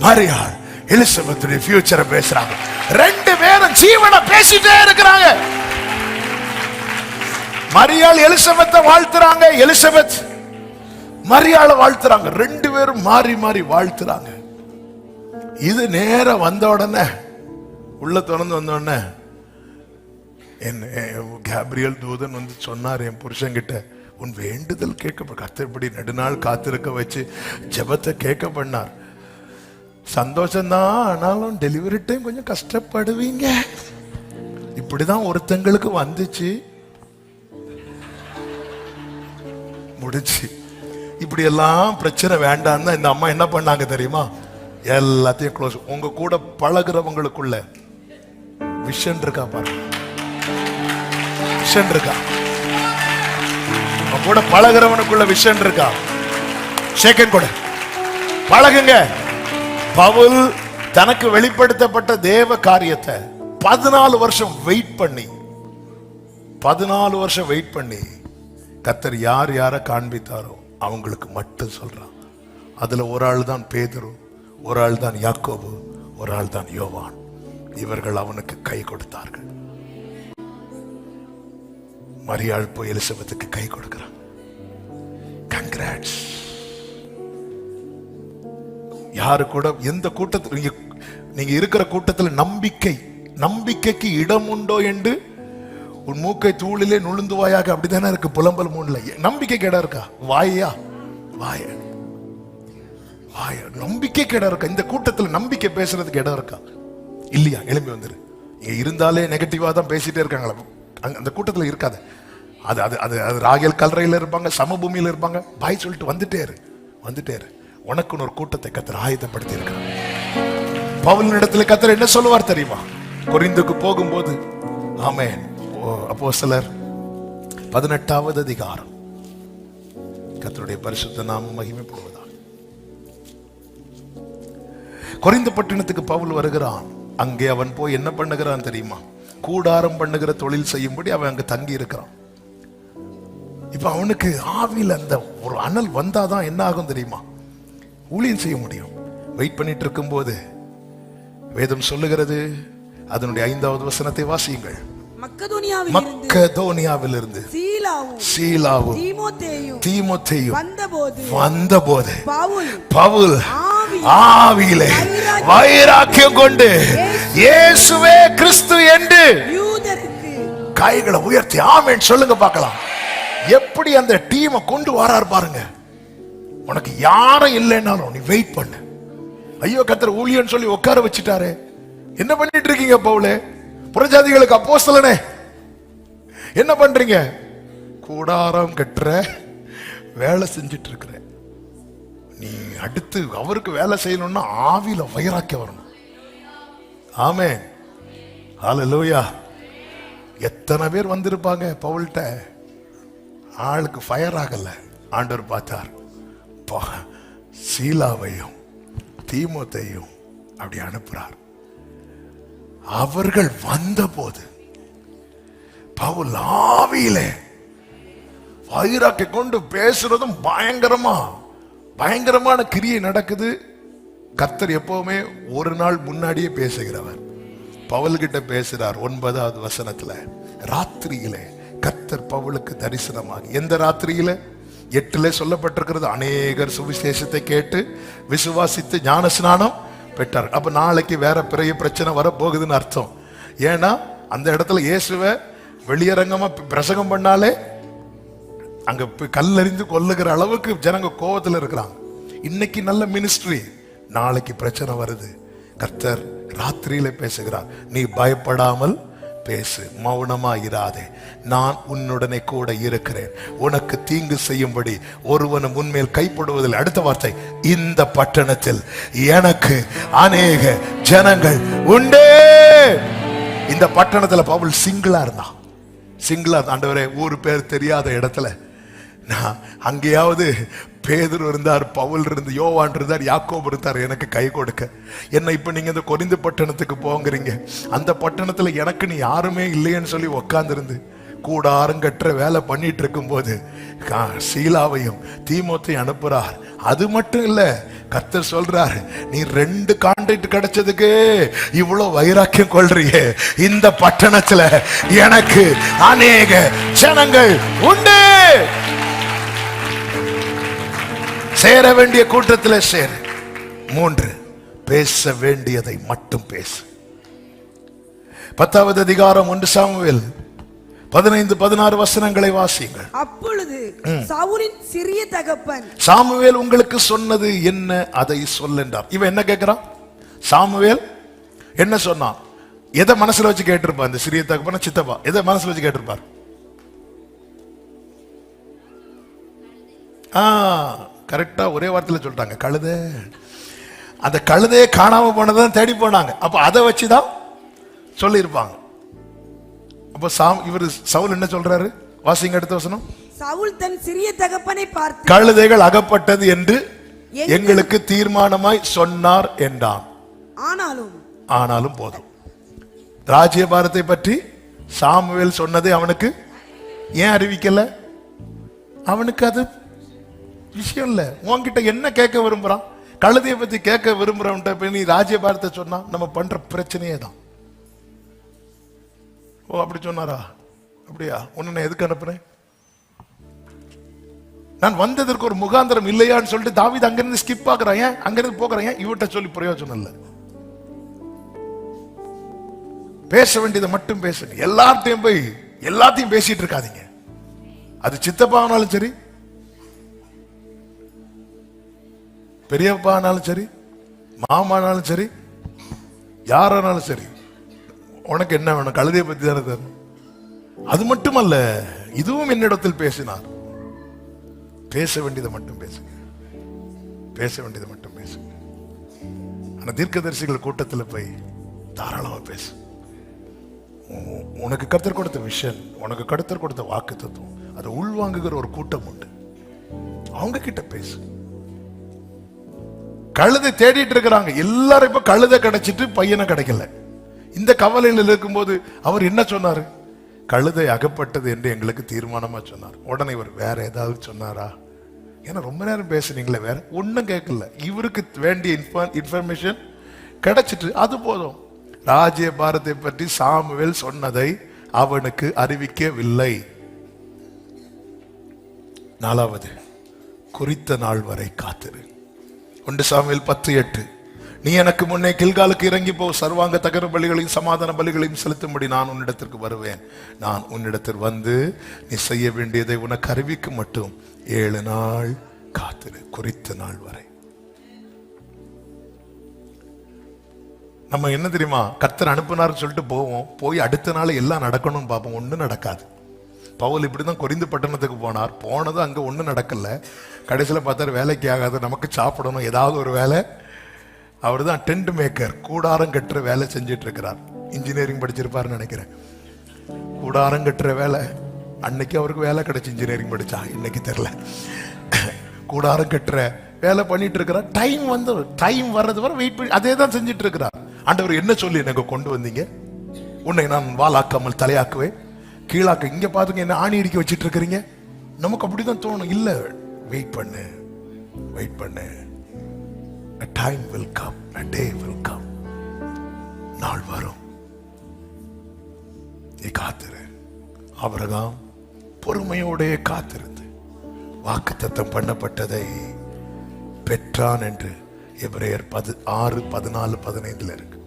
மரியாள் எலிசபெத்துடைய ஃபியூச்சரை பேசுறாங்க. 2 பேரும் ஜீவனை பேசிட்டே இருக்கிறாங்க. மரியாள் எலிசபெத்தை வாழ்த்துறாங்க, எலிசபெத் மரியாளை வாழ்த்துறாங்க. 2 பேரும் மாறி மாறி வாழ்த்துறாங்க. இது நேர வந்த உடனே, உள்ள திறந்து வந்த உடனே கேப்ரியல் தூதன் வந்து சொன்னார் என் புருஷன் கிட்ட, உன் வேண்டுதல் கேட்க கத்தப்படி நெடுநாள் காத்திருக்க வச்சு ஜெபத்தை கேட்க பண்ணார். சந்தோஷம்தான், ஆனாலும் டெலிவரி டைம் கொஞ்சம் கஷ்டப்படுவீங்க. இப்படிதான் ஒருத்தங்களுக்கு வந்துச்சு, முடிச்சு. இப்படி எல்லாம் பிரச்சனை வேண்டாம் தான் இந்த அம்மா என்ன பண்ணாங்க தெரியுமா? எல்லாத்தையும் க்ளோஸ். உங்க கூட பழகுறவங்களுக்குள்ள விஷன் இருக்கா பாருங்க. விஷன் இருக்கா? உங்க கூட பழகுறவனுக்குள்ள விஷன் இருக்கா? செகண்ட் கூட பழகுங்க. பவுல் தனக்கு வெளிப்படுத்தப்பட்ட தேவ காரியத்தை 14 வருஷம் வெயிட் பண்ணி கர்த்தர் யார் யாரை காண்பித்தாரோ அவங்களுக்கு மட்டும் சொல்றான். அதுல ஒரு ஆள் தான் பேதுரு, ஒரு ஆள் தான் யாக்கோபு, ஒரு ஆள் தான் யோவான். இவர்கள் அவனுக்கு கை கொடுத்தார்கள். மரியாள் போய் எலிசபெத்துக்கு கை கொடுக்கிறான். கங்க்ராட்ஸ். யாரு கூட எந்த கூட்டத்தில் நீங்க இருக்கிற கூட்டத்தில் நம்பிக்கைக்கு இடம் உண்டோ என்று உன் மூக்கை தூளிலே நுழுந்துவாயாக, அப்படித்தானே இருக்கு புலம்பல் 3ல. நம்பிக்கைக்கு இடம் இருக்கா? வாய நம்பிக்கைக்கு இடம் இருக்கா? இந்த கூட்டத்தில் நம்பிக்கை பேசுறதுக்கு இடம் இருக்கா? இல்லையா? எழும்பி வந்துரு. இங்க இருந்தாலே நெகட்டிவா தான் பேசிட்டே இருக்காங்களா? அந்த கூட்டத்தில் இருக்காது. அது அது அது அது ராகேல் கல்றையில இருப்பாங்க, சமபூமியில இருப்பாங்க. பாய் சொல்லிட்டு வந்துட்டே இரு. உனக்குன்னு ஒரு கூட்டத்தை கர்த்தர் ஆயத்தப்படுத்தி இருக்கிறார். பவுலின் இடத்துல கர்த்தர் என்ன சொல்லுவார் தெரியுமா? கொரிந்துக்கு போகும்போது, ஆமென், அப்போஸ்தலர் 18வது அதிகாரம். கர்த்தருடைய பரிசுத்த நாமம் மகிமைப்படுவதாக. கொரிந்து பட்டணத்துக்கு பவுல் வருகிறான். அங்கே அவன் போய் என்ன பண்ணுகிறான் தெரியுமா? கூடாரம் பண்ணுகிற தொழில் செய்யும்படி அவன் அங்க தங்கி இருக்கிறான். இப்ப அவனுக்கு ஆவியில் அந்த ஒரு அனல் வந்தாதான் என்ன ஆகும் தெரியுமா? ஊழியம் செய்ய முடியும். வெயிட் பண்ணிட்டு இருக்கும் போது வேதம் சொல்லுகிறது, அதனுடைய 5வது வசனத்தை வாசியுங்கள். மக்கதோனியாவிலிருந்து சீலாவும் தீமோத்தேயும் வந்தபோது பவுல் ஆவியிலே வைராக்கியம் கொண்டு இயேசுவே கிறிஸ்து என்று கைகளை உயர்த்தி ஆமென் சொல்லுங்க பார்க்கலாம். எப்படி அந்த டீமை கொண்டு வரார் பாருங்க. உனக்கு யாரும் இல்லைன்னாலும் நீ வெயிட் பண்ணு. ஐயோ கர்த்தர் ஊழியன்னு சொல்லி உட்கார வச்சுட்டாரு. என்ன பண்ணிட்டு இருக்கீங்க பவுலே? புறஜாதிகளுக்கு அப்போஸ்தலனே என்ன பண்றீங்க? கூடாரம் கட்டுற வேலை செஞ்சிட்டு இருக்கிற. நீ அடுத்து அவருக்கு வேலை செய்யணும்னா ஆவியில வைராக்கியம் வரணும். ஆமென், ஹல்லேலூயா. எத்தனை பேர் வந்திருப்பாங்க பவுல்கிட்ட? ஆளுக்கு ஃபயர் ஆகல. ஆண்டவர் பார்த்தார், சீலாவையும் தீமோத்தையும் அப்படி அனுப்புறார். அவர்கள் வந்த போது பவுல் ஆவியிலே வைராக்கி கொண்டு பேசுறதும் பயங்கரமான கிரியை நடக்குது. கர்த்தர் எப்பவுமே ஒரு நாள் முன்னாடியே பேசுகிறவர். பவுல் கிட்ட பேசுறார். 9வது வசனத்துல, ராத்திரியிலே கர்த்தர் பவுலுக்கு தரிசனமாகி, எந்த ராத்திரியில? 8 சொல்லப்பட்டிருக்கிறது, அநேகர் சுவிசேஷத்தை கேட்டு விசுவாசித்து ஞான ஸ்நானம் பெற்றார். அப்ப நாளைக்கு வேற பெரிய பிரச்சனை வர போகுதுன்னு அர்த்தம். ஏன்னா அந்த இடத்துல இயேசுவை வெளியரங்கமா பிரசங்கம் பண்ணாலே அங்க கல்லறிந்து கொல்லுகிற அளவுக்கு ஜனங்க கோவத்துல இருக்கிறாங்க. இன்னைக்கு நல்ல மினிஸ்ட்ரி, நாளைக்கு பிரச்சனை வருது. கர்த்தர் ராத்திரியில பேசுகிறார், நீ பயப்படாமல் பேசு, மௌனமா இராதே, நான் உன்னுடனே கூட இருக்கிறேன், உனக்கு தீங்கு செய்யும்படி ஒருவனும் உன்மேல் கைப்படுவதில். அடுத்த வார்த்தை, இந்த பட்டணத்தில் எனக்கு அநேக ஜனங்கள் உண்டே. இந்த பட்டணத்துல பவுல் சிங்கிளா இருந்தான். ஆண்டவரே, ஊரு பேர் தெரியாத இடத்துல நான் அங்கேயாவது பேதுரு இருந்தார், பவுல் இருந்து, யோவான் இருந்தார், யாக்கோபு இருந்தார், எனக்கு கை கொடுக்க. என்ன இப்ப நீங்க இந்த கொரிந்து பட்டணத்துக்கு போங்கிறீங்க. அந்த பட்டணத்துல எனக்கு நீ யாருமே இல்லையேன்னு சொல்லி உக்காந்துருந்து கூடாரம் கட்டுற வேலை பண்ணிட்டு இருக்கும் போது சீலாவையும் தீமோத்தையும் அனுப்புறார். அது மட்டும் இல்ல, கர்த்தர் சொல்றாரு, நீ 2 கான்ட்ராக்ட் கிடைச்சதுக்கு இவ்வளவு வைராக்கியம் கொள்றியே, இந்த பட்டணத்துல எனக்கு அநேக ஜனங்கள் உண்டு. சேர வேண்டிய கூட்டத்தில் சேரு. 3, பேச வேண்டியதை மட்டும் பேசு. 10வது அதிகாரம் 1 சாமுவேல் 15-16 வசனங்களை வாசியுங்கள். அப்பொழுது சவுலின் சிறிய தகப்பன் சாமுவேல் உங்களுக்கு சொன்னது என்ன, அதை சொல்லென்றார். இவன் என்ன கேட்கிறான்? சாமுவேல் என்ன சொன்னான்? எதை மனசுல வச்சு கேட்டிருப்பார்? இந்த சிறிய தகப்பன சித்தப்பா எதை மனசுல வச்சு கேட்டிருப்பார்? கரெக்டா ஒரே வார்த்தையில சொல்லிட்டாங்க, கழுதை. அந்த கழுதையை காணாம போனதான் தேடி போனாங்க. அப்ப அதை வச்சுதான் சொல்லி இருப்பாங்க. அப்ப இவர் சவுல் என்ன சொல்றாரு? வாசிங்க அடுத்த வசனம். சவுல் தன் சிறிய தகப்பனை பார்த்து, கழுதைகள் அகப்பட்டது என்று எங்களுக்கு தீர்மானமாய் சொன்னார் என்றான். ஆனாலும் போதும். ராஜ்யபாரத்தை பற்றி சாமுவேல் சொன்னதை அவனுக்கு ஏன் அறிவிக்கல? அவனுக்கு அது விஷயம் இல்ல. உன்கிட்ட என்ன கேட்க விரும்புறான்? கழுதையை பத்தி கேட்க விரும்புறவன்ட்ட நீ ராஜ்யபாரத்தை சொன்னா நம்ம பண்ற பிரச்சனையே தான். ஓ அப்படி சொன்னாரா? அப்படியா? உன்னை எதுக்கு அனுப்புறேன்? நான் வந்ததற்கு ஒரு முகாந்திரம் இல்லையான்னு சொல்லிட்டு தாவீது அங்கிருந்து ஸ்கிப் ஆகுறான். ஏன் அங்கிருந்து போகிறான்? ஏன் இவட்ட சொல்லி பிரயோஜனம் இல்லை. பேச வேண்டியதை மட்டும் பேசுங்க. எல்லார்ட்டையும் போய் எல்லாத்தையும் பேசிட்டு இருக்காதீங்க. அது சித்தப்பானாலும் சரி, பெரியப்பானாலும் சரி, மாமானாலும் சரி, யாரானாலும் சரி, உனக்கு என்ன வேணும்? கழுதையை பத்தி தானே தரணும். அது மட்டுமல்ல, இதுவும் என்னிடத்தில் பேசினார். பேச வேண்டியதை மட்டும் பேசுங்க. பேச வேண்டியதை மட்டும் பேசுங்க. ஆனா தீர்க்கதரிசிகள் கூட்டத்தில் போய் தாராளமா பேசு. உனக்கு கர்த்தர் கொடுத்த விஷன், உனக்கு கர்த்தர் கொடுத்த வாக்கு தத்துவம், அதை உள்வாங்குகிற ஒரு கூட்டம் உண்டு. அவங்க கிட்ட பேசு. கழுதை தேடிட்டு இருக்கிறாங்க எல்லாரும். இப்ப கழுதை கிடைச்சிட்டு பையனை கிடைக்கல. இந்த கவலையில் இருக்கும்போது அவர் என்ன சொன்னாரு? கழுதை அகப்பட்டது என்று எங்களுக்கு தீர்மானமா சொன்னார். உடனே இவர் வேற ஏதாவது சொன்னாரா? ஏன்னா ரொம்ப நேரம் பேசுனீங்களே, வேற ஒன்னும் கேட்கல. இவருக்கு வேண்டிய இன்ஃபர்மேஷன் கிடைச்சிட்டு அது போதும். ராஜ்ய பாரத்தை பற்றி சாமுவேல் சொன்னதை அவனுக்கு அறிவிக்கவில்லை. 4வது, குறித்த நாள் வரை காத்திரு. 1 சாமுவேல் 10:8. நீ எனக்கு முன்னே கில்காலுக்கு இறங்கி போ, சர்வாங்க தகன பலிகளையும் சமாதான பலிகளையும் செலுத்தும்படி நான் உன்னிடத்திற்கு வருவேன். நான் உன்னிடத்தில் வந்து நீ செய்ய வேண்டியதை உனக்கு அறிவிக்க மட்டும் 7 நாள் காத்திரு. குறித்த நாள் வரை. நம்ம என்ன தெரியுமா, கர்த்தர் அனுப்புனார்னு சொல்லிட்டு போவோம். போய் அடுத்த நாள் எல்லாம் நடக்கணும்னு பார்ப்போம். ஒன்றும் நடக்காது. பவுல் இப்படிதான் கொரிந்து பட்டணத்துக்கு போனார். போனது அங்க ஒன்றும் நடக்கல. கடைசியில் பார்த்தாரு வேலைக்கு ஆகாது, நமக்கு சாப்பிடணும் ஏதாவது ஒரு வேலை. அவர் தான் டென்ட் மேக்கர், கூடாரம் கட்டுற வேலை செஞ்சுட்டு இருக்கிறார். இன்ஜினியரிங் படிச்சிருப்பாருன்னு நினைக்கிறேன். கூடாரம் கட்டுற வேலை அன்னைக்கு அவருக்கு வேலை கிடைச்சு இன்ஜினியரிங் படிச்சா, இன்னைக்கு தெரியல. கூடாரம் கட்டுற வேலை பண்ணிட்டு இருக்கிறார். டைம் வர்றது வரை வெயிட் பண்ணி அதே தான் செஞ்சுட்டு இருக்கிறார். ஆண்டவர் என்ன சொல்லி எனக்கு கொண்டு வந்தீங்க? உன்னை நான் வாலாக்காமல் தலையாக்குவேன், கீழாக்க. இங்க பாத்துங்க, என்ன ஆணி அடிக்க வச்சிட்டு இருக்கிறீங்க. நமக்கு அப்படிதான் தோணும். இல்ல, வெயிட் பண்ணு. A time will come, a day will come. நாள் வரும், நீ காத்திரு. ஆபிரகாம் பொறுமையோட காத்திருந்து வாக்குத்தத்தம் பண்ணப்பட்டதை பெற்றான் என்று எபிரேயர் 6:14-15 இருக்கு.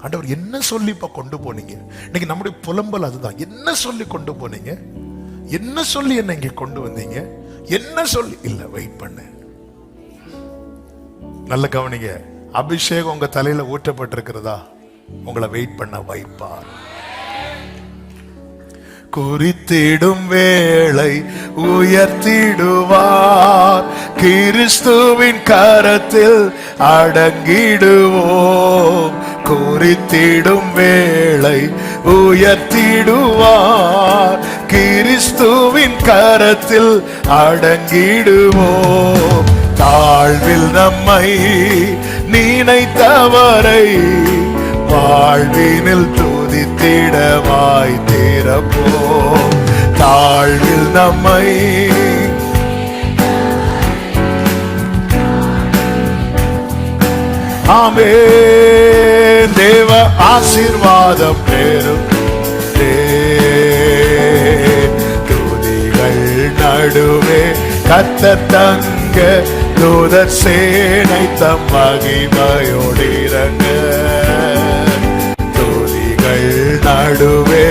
ஆண்டவர் என்ன சொல்லி இப்ப கொண்டு போனீங்க? இன்னைக்கு நம்முடைய புலம்பல் அதுதான். என்ன சொல்லி கொண்டு போனீங்க? என்ன சொல்லி என்ன இங்க கொண்டு வந்தீங்க? என்ன சொல்லி? இல்ல, வெயிட் பண்ணு. நல்ல கவனிங்க. அபிஷேகம் உங்க தலையில ஊற்றப்பட்டிருக்கிறதா? உங்களை வெயிட் பண்ண வைப்பார். குறித்திடும் வேளை உயர்த்திடுவார், கிறிஸ்துவின் கரத்தில் அடங்கிடுவோம். குறித்திடும் வேளை உயர்த்திடுவார், கிறிஸ்துவின் கரத்தில் அடங்கிடுவோம். தாழ்வில் நம்மை நினைத்தவரை வாழ்வினில் துதித்திடவாய் திறப்போம். தாழ்வில் நம்மை ஆமென். தேவ ஆசீர்வாதம் பெறும் துதிகள் நடுவே கர்த்தர் தங்க தூதர் சேனை தம் மகிமையோடு இறங்க. துதிகள் நடுவே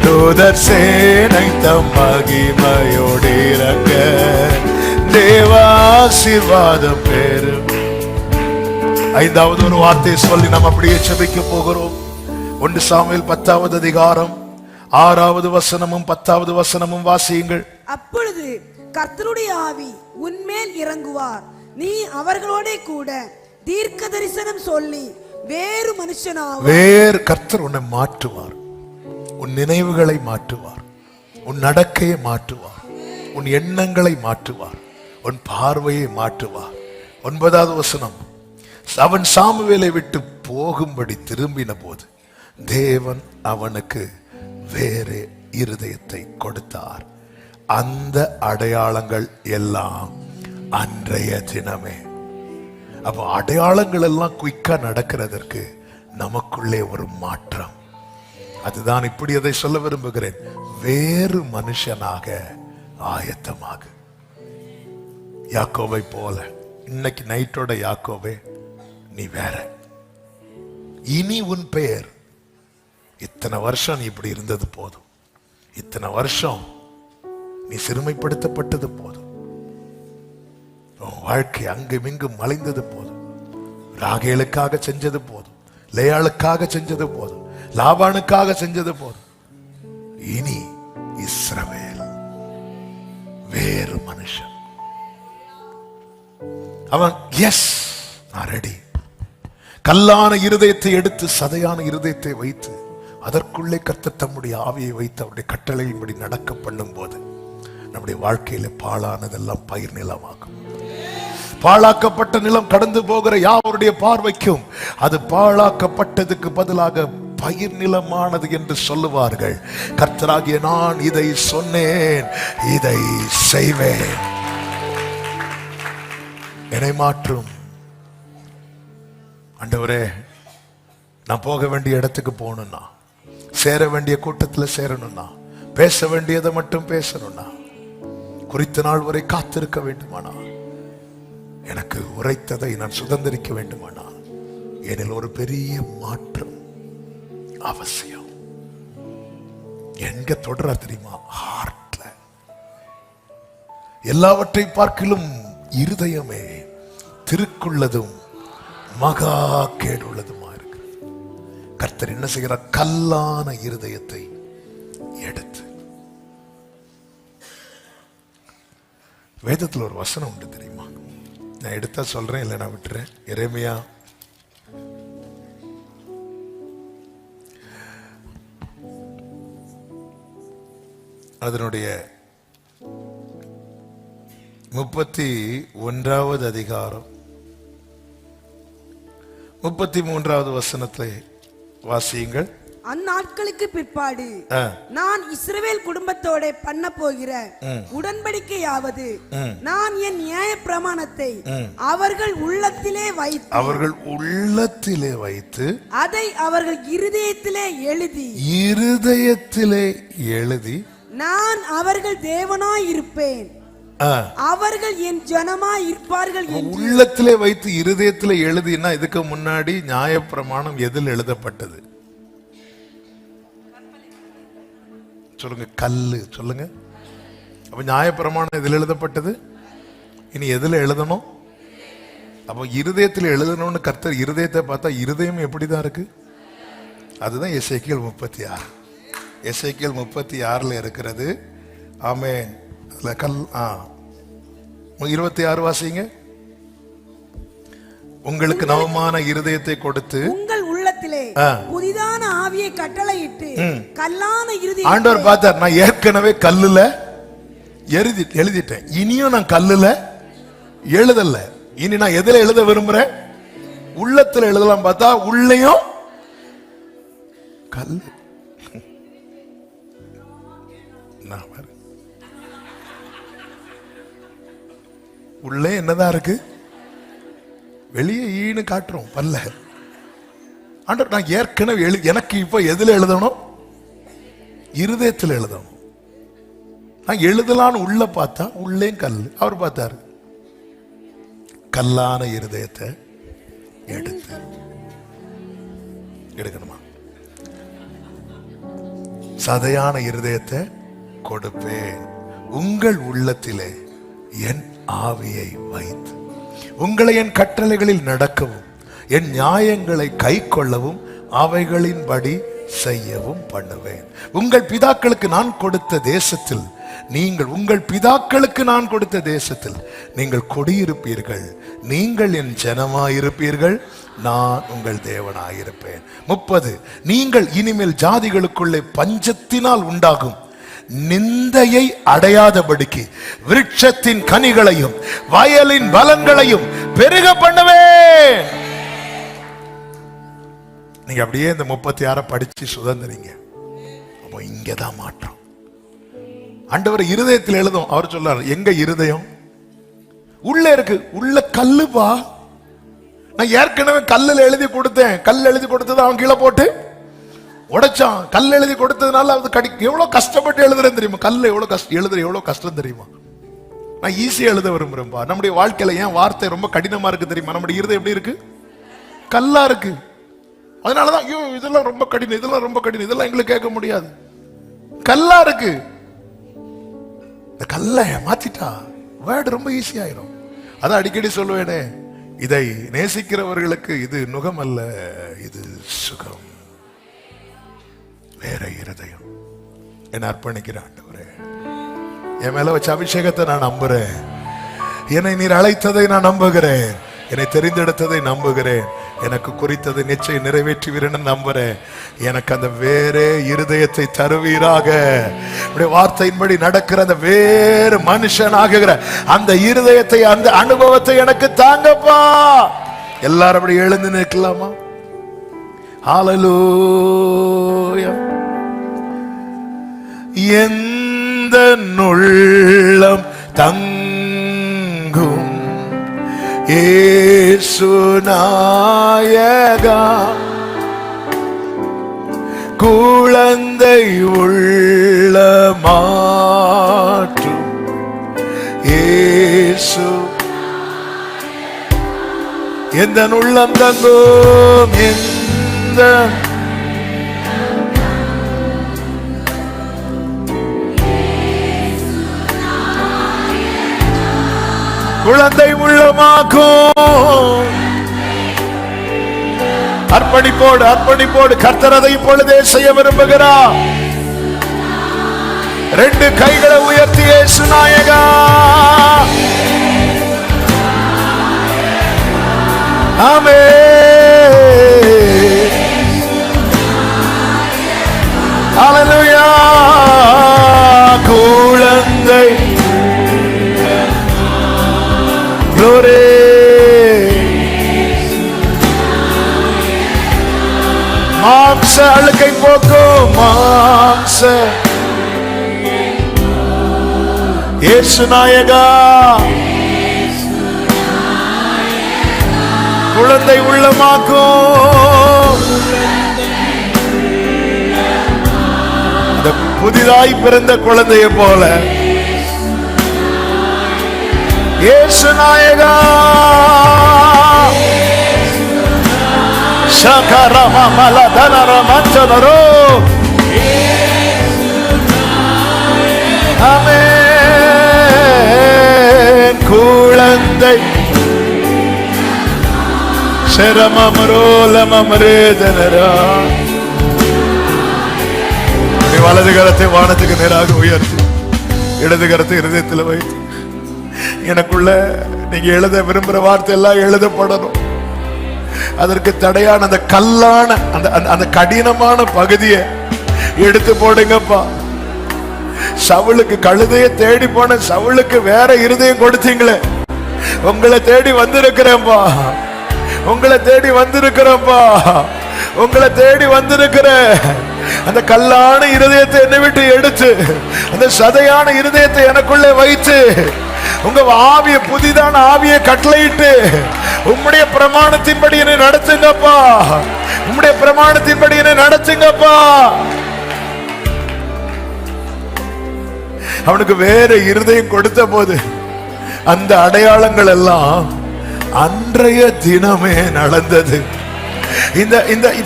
தூதர் சேனை தம் மகிமையோடு இறங்க. தேவ ஆசீர்வாதம் பெறும். 5வது ஒரு வார்த்தையை சொல்லி நாம் அப்படியே ஜெபிக்க போகிறோம். 1 சாமுவேல் 10வது அதிகாரம் 6வது வசனமும் 10வது வசனமும் வாசியுங்கள். அப்பொழுது கர்த்தருடைய ஆவி உன்மேல் இறங்குவார், நீ அவர்களோட கூட தீர்க்க தரிசனம் சொல்லி வேறு மனுஷனாவார். கர்த்தர் உன்னை மாற்றுவார், உன் நினைவுகளை மாற்றுவார், உன் நடக்கையை மாற்றுவார், உன் எண்ணங்களை மாற்றுவார், உன் பார்வையை மாற்றுவார். 9வது வசனம், அவன் சாமுவேலை விட்டு போகும்படி திரும்பின போது தேவன் அவனுக்கு வேறு இருதயத்தை கொடுத்தார். அந்த அடையாளங்கள் எல்லாம் அன்றைய தினமே. அப்போ அடையாளங்கள் எல்லாம் குயிக்கா நடக்கிறதற்கு நமக்குள்ளே ஒரு மாற்றம். அதுதான் இப்படி அதை சொல்ல விரும்புகிறேன். வேறு மனுஷனாக ஆயத்தமாக. யாக்கோபை போல இன்னைக்கு நைட்டோட யாக்கோபே, நீ வேற. இனி உன் பெயர், இத்தனை வருஷம் நீ இப்படி இருந்தது போதும், இத்தனை வருஷம் நீ சிறுமைப்படுத்தப்பட்டது போதும், உன் வாழ்க்கை அங்கும் இங்கும் மலைந்தது போதும், ராகேலுக்காக செஞ்சது போதும், லேயாளுக்காக செஞ்சது போதும், லாபானுக்காக செஞ்சது போதும். இனி இஸ்ரவேல் வேறு மனுஷன். அவன் எஸ், நான் ரெடி. கல்லான இருதயத்தை எடுத்து சதையான இருதயத்தை வைத்து அதற்குள்ளே கர்த்தர் தம்முடைய ஆவியை வைத்து அவருடைய கட்டளையின்படி நடக்க பண்ணும் போது நம்முடைய வாழ்க்கையில பாழானதெல்லாம் பயிர் நிலமாகும். பாழாக்கப்பட்ட நிலம் கடந்து போகிற யாருடைய பார்வைக்கும் அது பாழாக்கப்பட்டதுக்கு பதிலாக பயிர் நிலமானது என்று சொல்லுவார்கள். கர்த்தராகிய நான் இதை சொன்னேன், இதை செய்வேன். என்னை மாற்றும் ஆண்டவரே. நான் போக வேண்டிய இடத்துக்கு போகணும்னா, சேர வேண்டிய கூட்டத்தில் சேரணும்னா, பேச வேண்டியதை மட்டும் பேசணும்னா, குறித்த நாள் வரை காத்திருக்க வேண்டுமானா, எனக்கு உரைத்ததை நான் சுதந்திரிக்க வேண்டுமானா, எனில் ஒரு பெரிய மாற்றம் அவசியம். எங்க தொடர தெரியுமா? ஹார்ட்ல. எல்லாவற்றை பார்க்கிலும் இருதயமே திருக்குள்ளதும் மகா கேடுள்ளதுமா இருக்கு. கர்த்தர் என்ன செய்கிறார்? கல்லான இருதயத்தை எடுத்து. வேதத்தில் ஒரு வசனம் உண்டு தெரியுமா? நான் எடுத்தா சொல்றேன், இல்லை நான் விட்டுறேன். எரேமியா 31 அதனுடைய 31வது அதிகாரம் 33வது வசனத்தை வாசியுங்கள். அந்நாட்களுக்கு பிற்பாடு நான் இஸ்ரவேல் குடும்பத்தோட பண்ண போகிற உடன்படிக்கையாவது, நான் என் நியாய பிரமாணத்தை அவர்கள் உள்ளத்திலே வைத்து அதை அவர்கள் இருதயத்திலே எழுதி நான் அவர்கள் தேவனாய் இருப்பேன், அவர்கள் என் ஜனமாய் இருப்பார்கள். உள்ளத்திலே வைத்து இருதயத்திலே எழுதினா, இதுக்கு முன்னாடி நியாயப்பிரமாணம் எதில் எழுதப்பட்டது சொல்லுங்க? கல்லு. சொல்லுங்க. அப்ப நியாயப்பிரமாணம் எதில் எழுதப்பட்டது? இனி எதுல எழுதணும்? அப்ப இருதயத்தில் எழுதணும்னு கர்த்தர் இருதயத்தை பார்த்தா இருதயம் எப்படிதான் இருக்கு? அதுதான் எசேக்கியேல் 36. எசேக்கியேல் 36ல இருக்கிறது. ஆமென். அதுல கல் 26 வாசிங்க. உங்களுக்கு நவமான இருதயத்தை கொடுத்து உங்கள் உள்ளத்திலே புதிதான ஆவியை கட்டளையிட்டு கல்லான இருதயத்தை. ஆண்டவர் பார்த்தார், நான் ஏற்கனவே கல்லுல எழுதிட்டேன், இனியும் நான் கல்லுல எழுதல, இனி நான் எதுல எழுத விரும்புறேன்? உள்ளத்துல எழுதலாம். பார்த்தா உள்ளேயும் கல்லு. உள்ளே என்னதான் இருக்கு? வெளியே ஈன்னு காட்டுறோம் பல்ல. ஆண்டவர், நான் ஏற்கனவே எனக்கு இப்ப எதுல எழுதணும்? இருதயத்தில் எழுதணும். நான் எழுதலான்னு உள்ள பார்த்தா உள்ளே கல். அவர் பார்த்தாரு, கல்லான இருதயத்தை எடுக்கணுமா? சதையான இருதயத்தை கொடுப்பேன். உங்கள் உள்ளத்திலே என் ஆவியை வைத்து உங்களை என் கட்டளைகளில் நடக்கவும் என் நியாயங்களை கை கொள்ளவும் அவைகளின்படி செய்யவும் பண்ணுவேன். உங்கள் பிதாக்களுக்கு நான் கொடுத்த தேசத்தில் நீங்கள் குடியிருப்பீர்கள். நீங்கள் என் ஜனமாயிருப்பீர்கள், நான் உங்கள் தேவனாயிருப்பேன். 30 நீங்கள் இனிமேல் ஜாதிகளுக்குள்ளே பஞ்சத்தினால் உண்டாகும் நிந்தையை அடையாதபடிக்கு விருட்சத்தின் கனிகளையும் வயலின் பலன்களையும் பெருக பண்ணுவேன். நீங்க அப்படியே இந்த 36 படிச்சு சுதந்திரிங்க. அப்போ இங்கதான் மாற்றம். ஆண்டவர் இருதயத்தில் எழுதும். அவர் சொல்றாரு, எங்க இருதயம்? உள்ள இருக்கு. உள்ள கல்லுப்பா. நான் ஏற்கனவே கல்லுல எழுதி கொடுத்தேன். கல் எழுதி கொடுத்தது அவன் கீழே போட்டு உடைச்சான். கல் எழுதி கொடுத்ததுனால அது எவ்வளவு கஷ்டப்பட்டு எழுதுறேன் தெரியுமா? கல்ல எவ்வளவு கஷ்டம் தெரியுமா? நான் ஈஸியா எழுத விரும்புறேன்பா. நம்முடைய வாழ்க்கையில ஏன் வார்த்தை ரொம்ப கடினமா இருக்கு தெரியுமா? நம்முடைய இருதயம் எப்படி இருக்கு? கல்லா இருக்கு. அதனாலதான் ஐயோ இதெல்லாம் ரொம்ப கடினம், இதெல்லாம் எங்களுக்கு கேட்க முடியாது. கல்லா இருக்கு. இந்த கல்லை மாத்திட்டா வேர்டு ரொம்ப ஈஸியாயிரும். அதான் அடிக்கடி சொல்லுவேனே, இதை நேசிக்கிறவர்களுக்கு இது நுகம் அல்ல, இது சுகம். வேற இருதயம். என்ன அர்ப்பணிக்கிறேன் ஆண்டவரே. என் மேல வச்ச அபிஷேகத்தை நான் நம்புறேன். என்னை நீர் அழைத்ததை நான் நம்புகிறேன். என்னை தெரிந்தெடுத்ததை நம்புகிறேன். எனக்கு குறித்ததை நிச்சயம் நிறைவேற்றுவீர்னு நம்புறேன். எனக்கு அந்த வேறே இருதயத்தை தருவீராக. வார்த்தையின்படி நடக்கிற அந்த வேறு மனுஷனாகுகிற அந்த இருதயத்தை, அந்த அனுபவத்தை எனக்கு தாங்கப்பா. எல்லாரும் அப்படி எழுந்து நிற்கலாமா? ஹல்லேலூயா. எந்த உள்ளம் தங்கும் இயேசு நாயகா, குழந்தை உள்ள மாற்றும் இயேசு. எந்த உள்ளம் தங்கும், எந்த குழந்தை உள்ளமாக்கும். அர்ப்பணிப்போடு கர்த்தர் அதை இப்பொழுதே செய்ய விரும்புகிறார். 2 கைகளை உயர்த்தி இயேசு நாயகா, ஆமென், ஹல்லேலூயா. மாம்ச இயேசு நாயகா, குழந்தை உள்ளமாக்கும். அந்த புதிதாய் பிறந்த குழந்தையை போல இயேசு நாயகா, சகரமலதனரமஞ்சனரோ, ஆமென். குழந்தை சரமமரோலமரேதனரா. வலது கரத்தை வானத்துக்கு நேராக உயர்த்தி இடது கரத்தை இருதயத்தில் வைத்து, எனக்குள்ள நீங்க எழுத விரும்புற வார்த்தை எல்லாம் எழுதப்படணும். அதற்கு தடையான அந்த கல்லான அந்த கடினமான பகுதியை எடுத்து போடுங்கப்பா. சவுலுக்கு கழுதையை தேடி போன சவுலுக்கு வேற இருதயம் கொடுத்தீங்களே, உங்களை தேடி வந்திருக்கிறேன்பா, உங்களை தேடி வந்திருக்கிறேன்பா, உங்களை தேடி வந்திருக்கிற அந்த கல்லான இருதயத்தை என்னை விட்டு எடுத்து அந்த சதையான இருதயத்தை எனக்குள்ளே வைத்து உங்க ஆவிய புதிதான ஆவியை கட்டளையிட்டு உம்முடைய பிரமாணத்தின்படி என்னை நடத்துங்கப்பா, உம்முடைய பிரமாணத்தின்படி என்னை நடத்துங்கப்பா. அவனுக்கு வேற இருதயம் கொடுத்த போது அந்த அடையாளங்கள் எல்லாம் அன்றைய தினமே நடந்தது. இந்த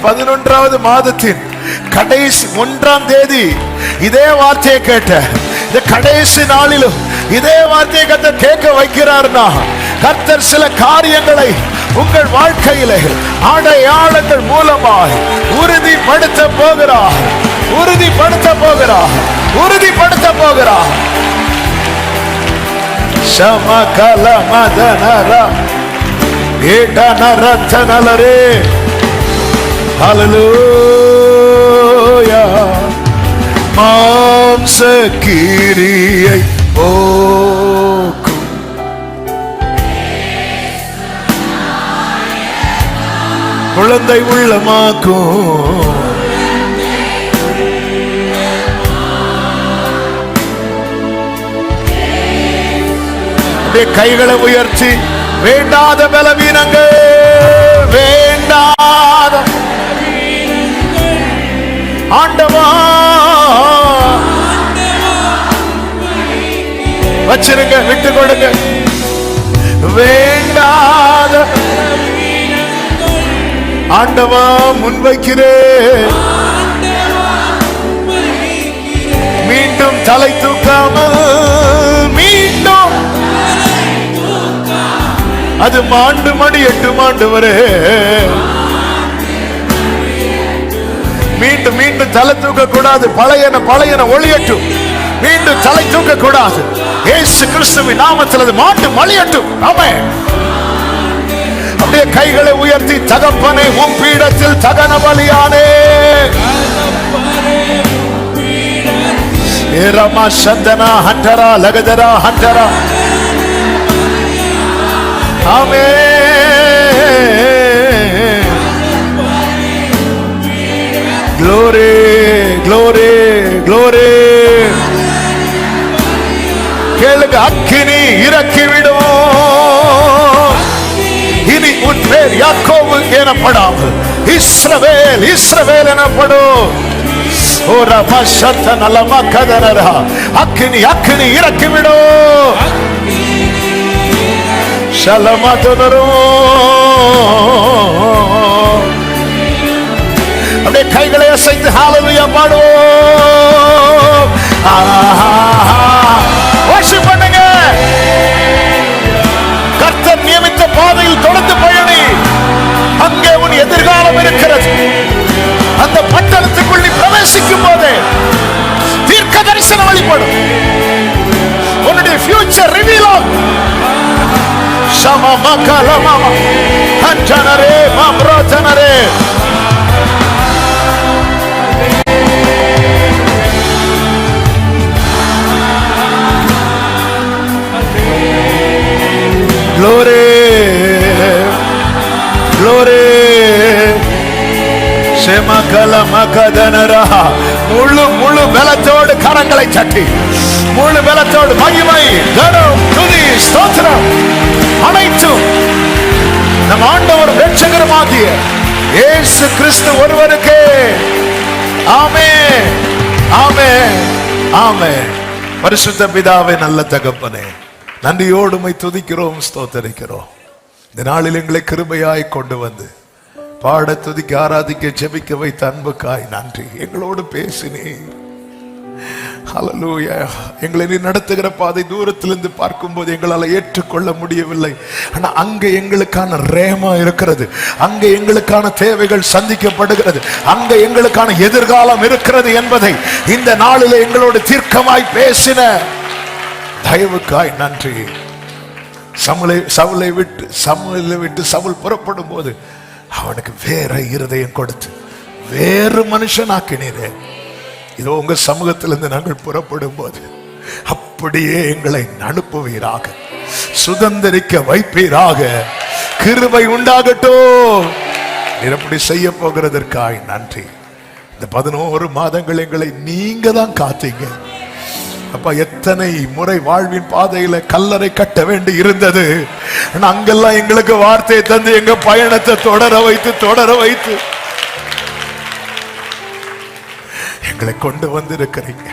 11வது மாதத்தின் கடைசி 1ஆம் தேதி இதே வார்த்தையை கேட்ட இந்த கடைசி நாளிலும் இதே வார்த்தையை கர்த்தர் கேட்க வைக்கிறார்னா, கர்த்தர் சில காரியங்களை உங்கள் வாழ்க்கையிலே அடையாளங்கள் மூலமாய் உறுதிப்படுத்த போகிறார், உறுதிப்படுத்த போகிறார், உறுதிப்படுத்த போகிறார். சமகல மதனரா ஏடனரத்தனலரே, ஹல்லேலூயா. மாம்ச கிரியை போக்கும் குழந்தை உள்ளமாக்கும். கைகளை உயர்த்தி வேண்டாத பலவீனங்கள், வேண்டாத ஆண்டவா வச்சிருங்க, விட்டு கொடுங்க. வேண்டாத ஆண்டவா முன்வைக்கிறேன், மீண்டும் தலை தூக்காமல் மீண்டும் அது மாண்டு மணி 8 மாண்டு வரை மீண்டும் மீண்டும் தலை தூக்க கூடாது. பழையன ஒளியட்டும், மீண்டும் தலை தூக்க கூடாது. இயேசு கிறிஸ்துவின் நாமத்தில் அது மாண்டு மொழியட்டும். ஆமென். அப்படியே கைகளை உயர்த்தி, தகப்பனே உம் பீடத்தில் தகன பலியானே, ஏரமா சந்தனா ஹண்டரா லகதரா ஹண்டரா. ஆமென். Glory, glory, glory. கேளுங்க, அக்கினி இறக்கிவிடும். இனி உன் பேர் யாக்கோபு எனப்படாமல் இஸ்ரவேல், இஸ்ரவேல் எனப்படும். ஓரா மஷத்த நலமா கதரரா. அக்கினி அக்கினி இறக்கிவிடும். ஷலமா தொடரும். அப்படியே கைகளை அசைத்து ஹalleluya பாடுவோம். வர்ஷிப் பண்ணுங்க. கர்த்தர் நியமித்த பாதையில் தொடர்ந்து பயணி. அங்கே உன் எதிர்காலம் இருக்கிறது. அந்த பட்டணத்துக்குள் நீ பிரவேசிக்கும் போது தீர்க்க தரிசனம் வெளிப்படும். உன்னுடைய ஃபியூச்சர் ரிவீல் ஆகும். சமமா கலமா ஹஞ்சனரே மாம்ரோதனரே. Glory, glory. Shema kala makadanara. முழு முழு பலத்தோடு கரங்களை தட்டி, முழு பலத்தோடு மகிமை, கனம், துதி, ஸ்தோத்திரம் அனைத்தும் நம் ஆண்டவர் இரட்சகருமாகிய இயேசு கிறிஸ்து ஒருவருக்கே. ஆமென், ஆமென், ஆமென். பரிசுத்த பிதாவே, நல்ல தகப்பனே, நன்றியோடு உம்மை துதிக்கிறோம், ஸ்தோத்தரிக்கிறோம். இந்த நாளில் எங்களை கிருபையாய் கொண்டு வந்து பாட, துதிக்க, ஆராதிக்க, ஜெபிக்க வைத்த அன்புக்காய் நன்றி. எங்களோடு பேசினீர். ஹல்லேலூயா. எங்களை நீ நடத்துகிற பாதை தூரத்திலிருந்து பார்க்கும்போது எங்களால் ஏற்றுக்கொள்ள முடியவில்லை. ஆனால் அங்கே எங்களுக்கான ரேமா இருக்கிறது, அங்கே எங்களுக்கான தேவைகள் சந்திக்கப்படுகிறது, அங்கே எங்களுக்கான எதிர்காலம் இருக்கிறது என்பதை இந்த நாளில் எங்களோடு தீர்க்கமாய் பேசின தயவுக்காய் நன்றி. சவுலை விட்டு சவுல் புறப்படும் போது அவனுக்கு வேற இருதயம் கொடுத்து வேறு மனுஷனாக்கினீரே. இதோ உங்க சமூகத்திலிருந்து நாங்கள் புறப்படும் போது அப்படியே எங்களை அனுப்புவீராக, சுதந்திரிக்க வைப்பீராக. கிருபை உண்டாகட்டும். நீர் அப்படி செய்ய போகிறதற்காய் நன்றி. இந்த 11 மாதங்கள் எங்களை நீங்க தான் காத்தீங்க அப்பா. எத்தனை முறை வாழ்வின் பாதையில கல்லறை கட்ட வேண்டி இருந்தது. அங்கெல்லாம் எங்களுக்கு வார்த்தையை தந்து எங்க பயணத்தை தொடர வைத்து எங்களை கொண்டு வந்திருக்கிறீங்க.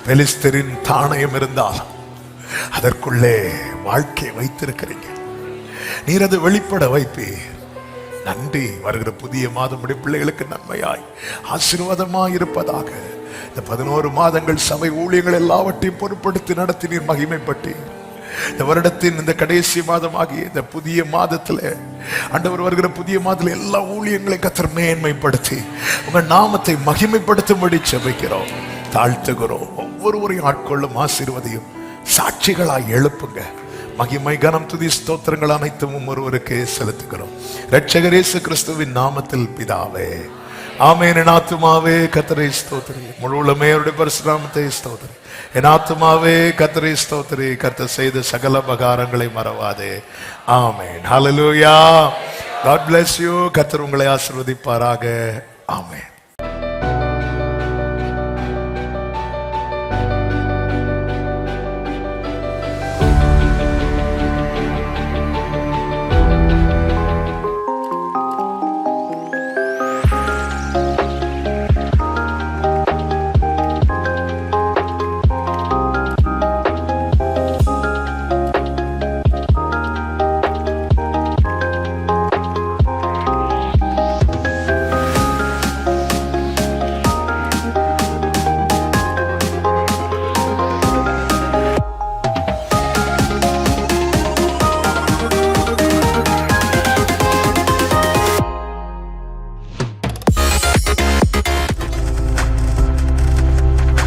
பெலிஸ்தரின் தானயம் இருந்தாலும் அதற்குள்ளே வாழ்க்கை வைத்திருக்கிறீங்க. நீர் அது வெளிப்பட வைப்பீர். நன்றி. வருகிற புதிய மாதம் பிள்ளைகளுக்கு நன்மையாய் ஆசீர்வாதமாய் இருப்பதாக. இந்த 11 மாதங்கள் சபை ஊழியங்கள் எல்லாவற்றையும் பொறுப்படுத்தி நடத்தி நீர் மகிமைப்பட்டீர். இந்த வருடத்தின் இந்த கடைசி மாதமாகிய இந்த புதிய மாதத்துல, ஆண்டவர் வருகிற புதிய மாதத்துல எல்லா ஊழியங்களையும் கர்த்தர் மேன்மைப்படுத்தி உங்க நாமத்தை மகிமைப்படுத்தும்படி ஜெபிக்கிறோம், தாழ்த்துகிறோம். ஒவ்வொருவரையும் ஆட்கொள்ளும் ஆசீர்வதியும், சாட்சிகளாய் எழுப்புங்க. மகிமை, கனம், துதி, ஸ்தோத்திரங்கள் அனைத்தும் ஒருவருக்கே செலுத்துகிறோம். இரட்சகர் இயேசு கிறிஸ்துவின் நாமத்தில் பிதாவே, ஆமென். என் ஆத்துமாவே கர்த்தரை ஸ்தோத்திரி, முழு உள்ளமே அவருடைய பரிசுநாமத்தை ஸ்தோத்திரி. என் ஆத்துமாவே கர்த்தரை ஸ்தோத்திரி, கர்த்தர் செய்த சகல உபகாரங்களை மறவாதே. ஆமென். ஹல்லேலூயா. God bless you. கர்த்தர் உங்களை ஆசீர்வதிப்பாராக. ஆமென்.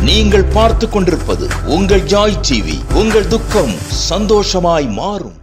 நீங்கள் பார்த்துக் கொண்டிருப்பது உங்கள் ஜாய் டிவி. உங்கள் துக்கம் சந்தோஷமாய் மாறும்.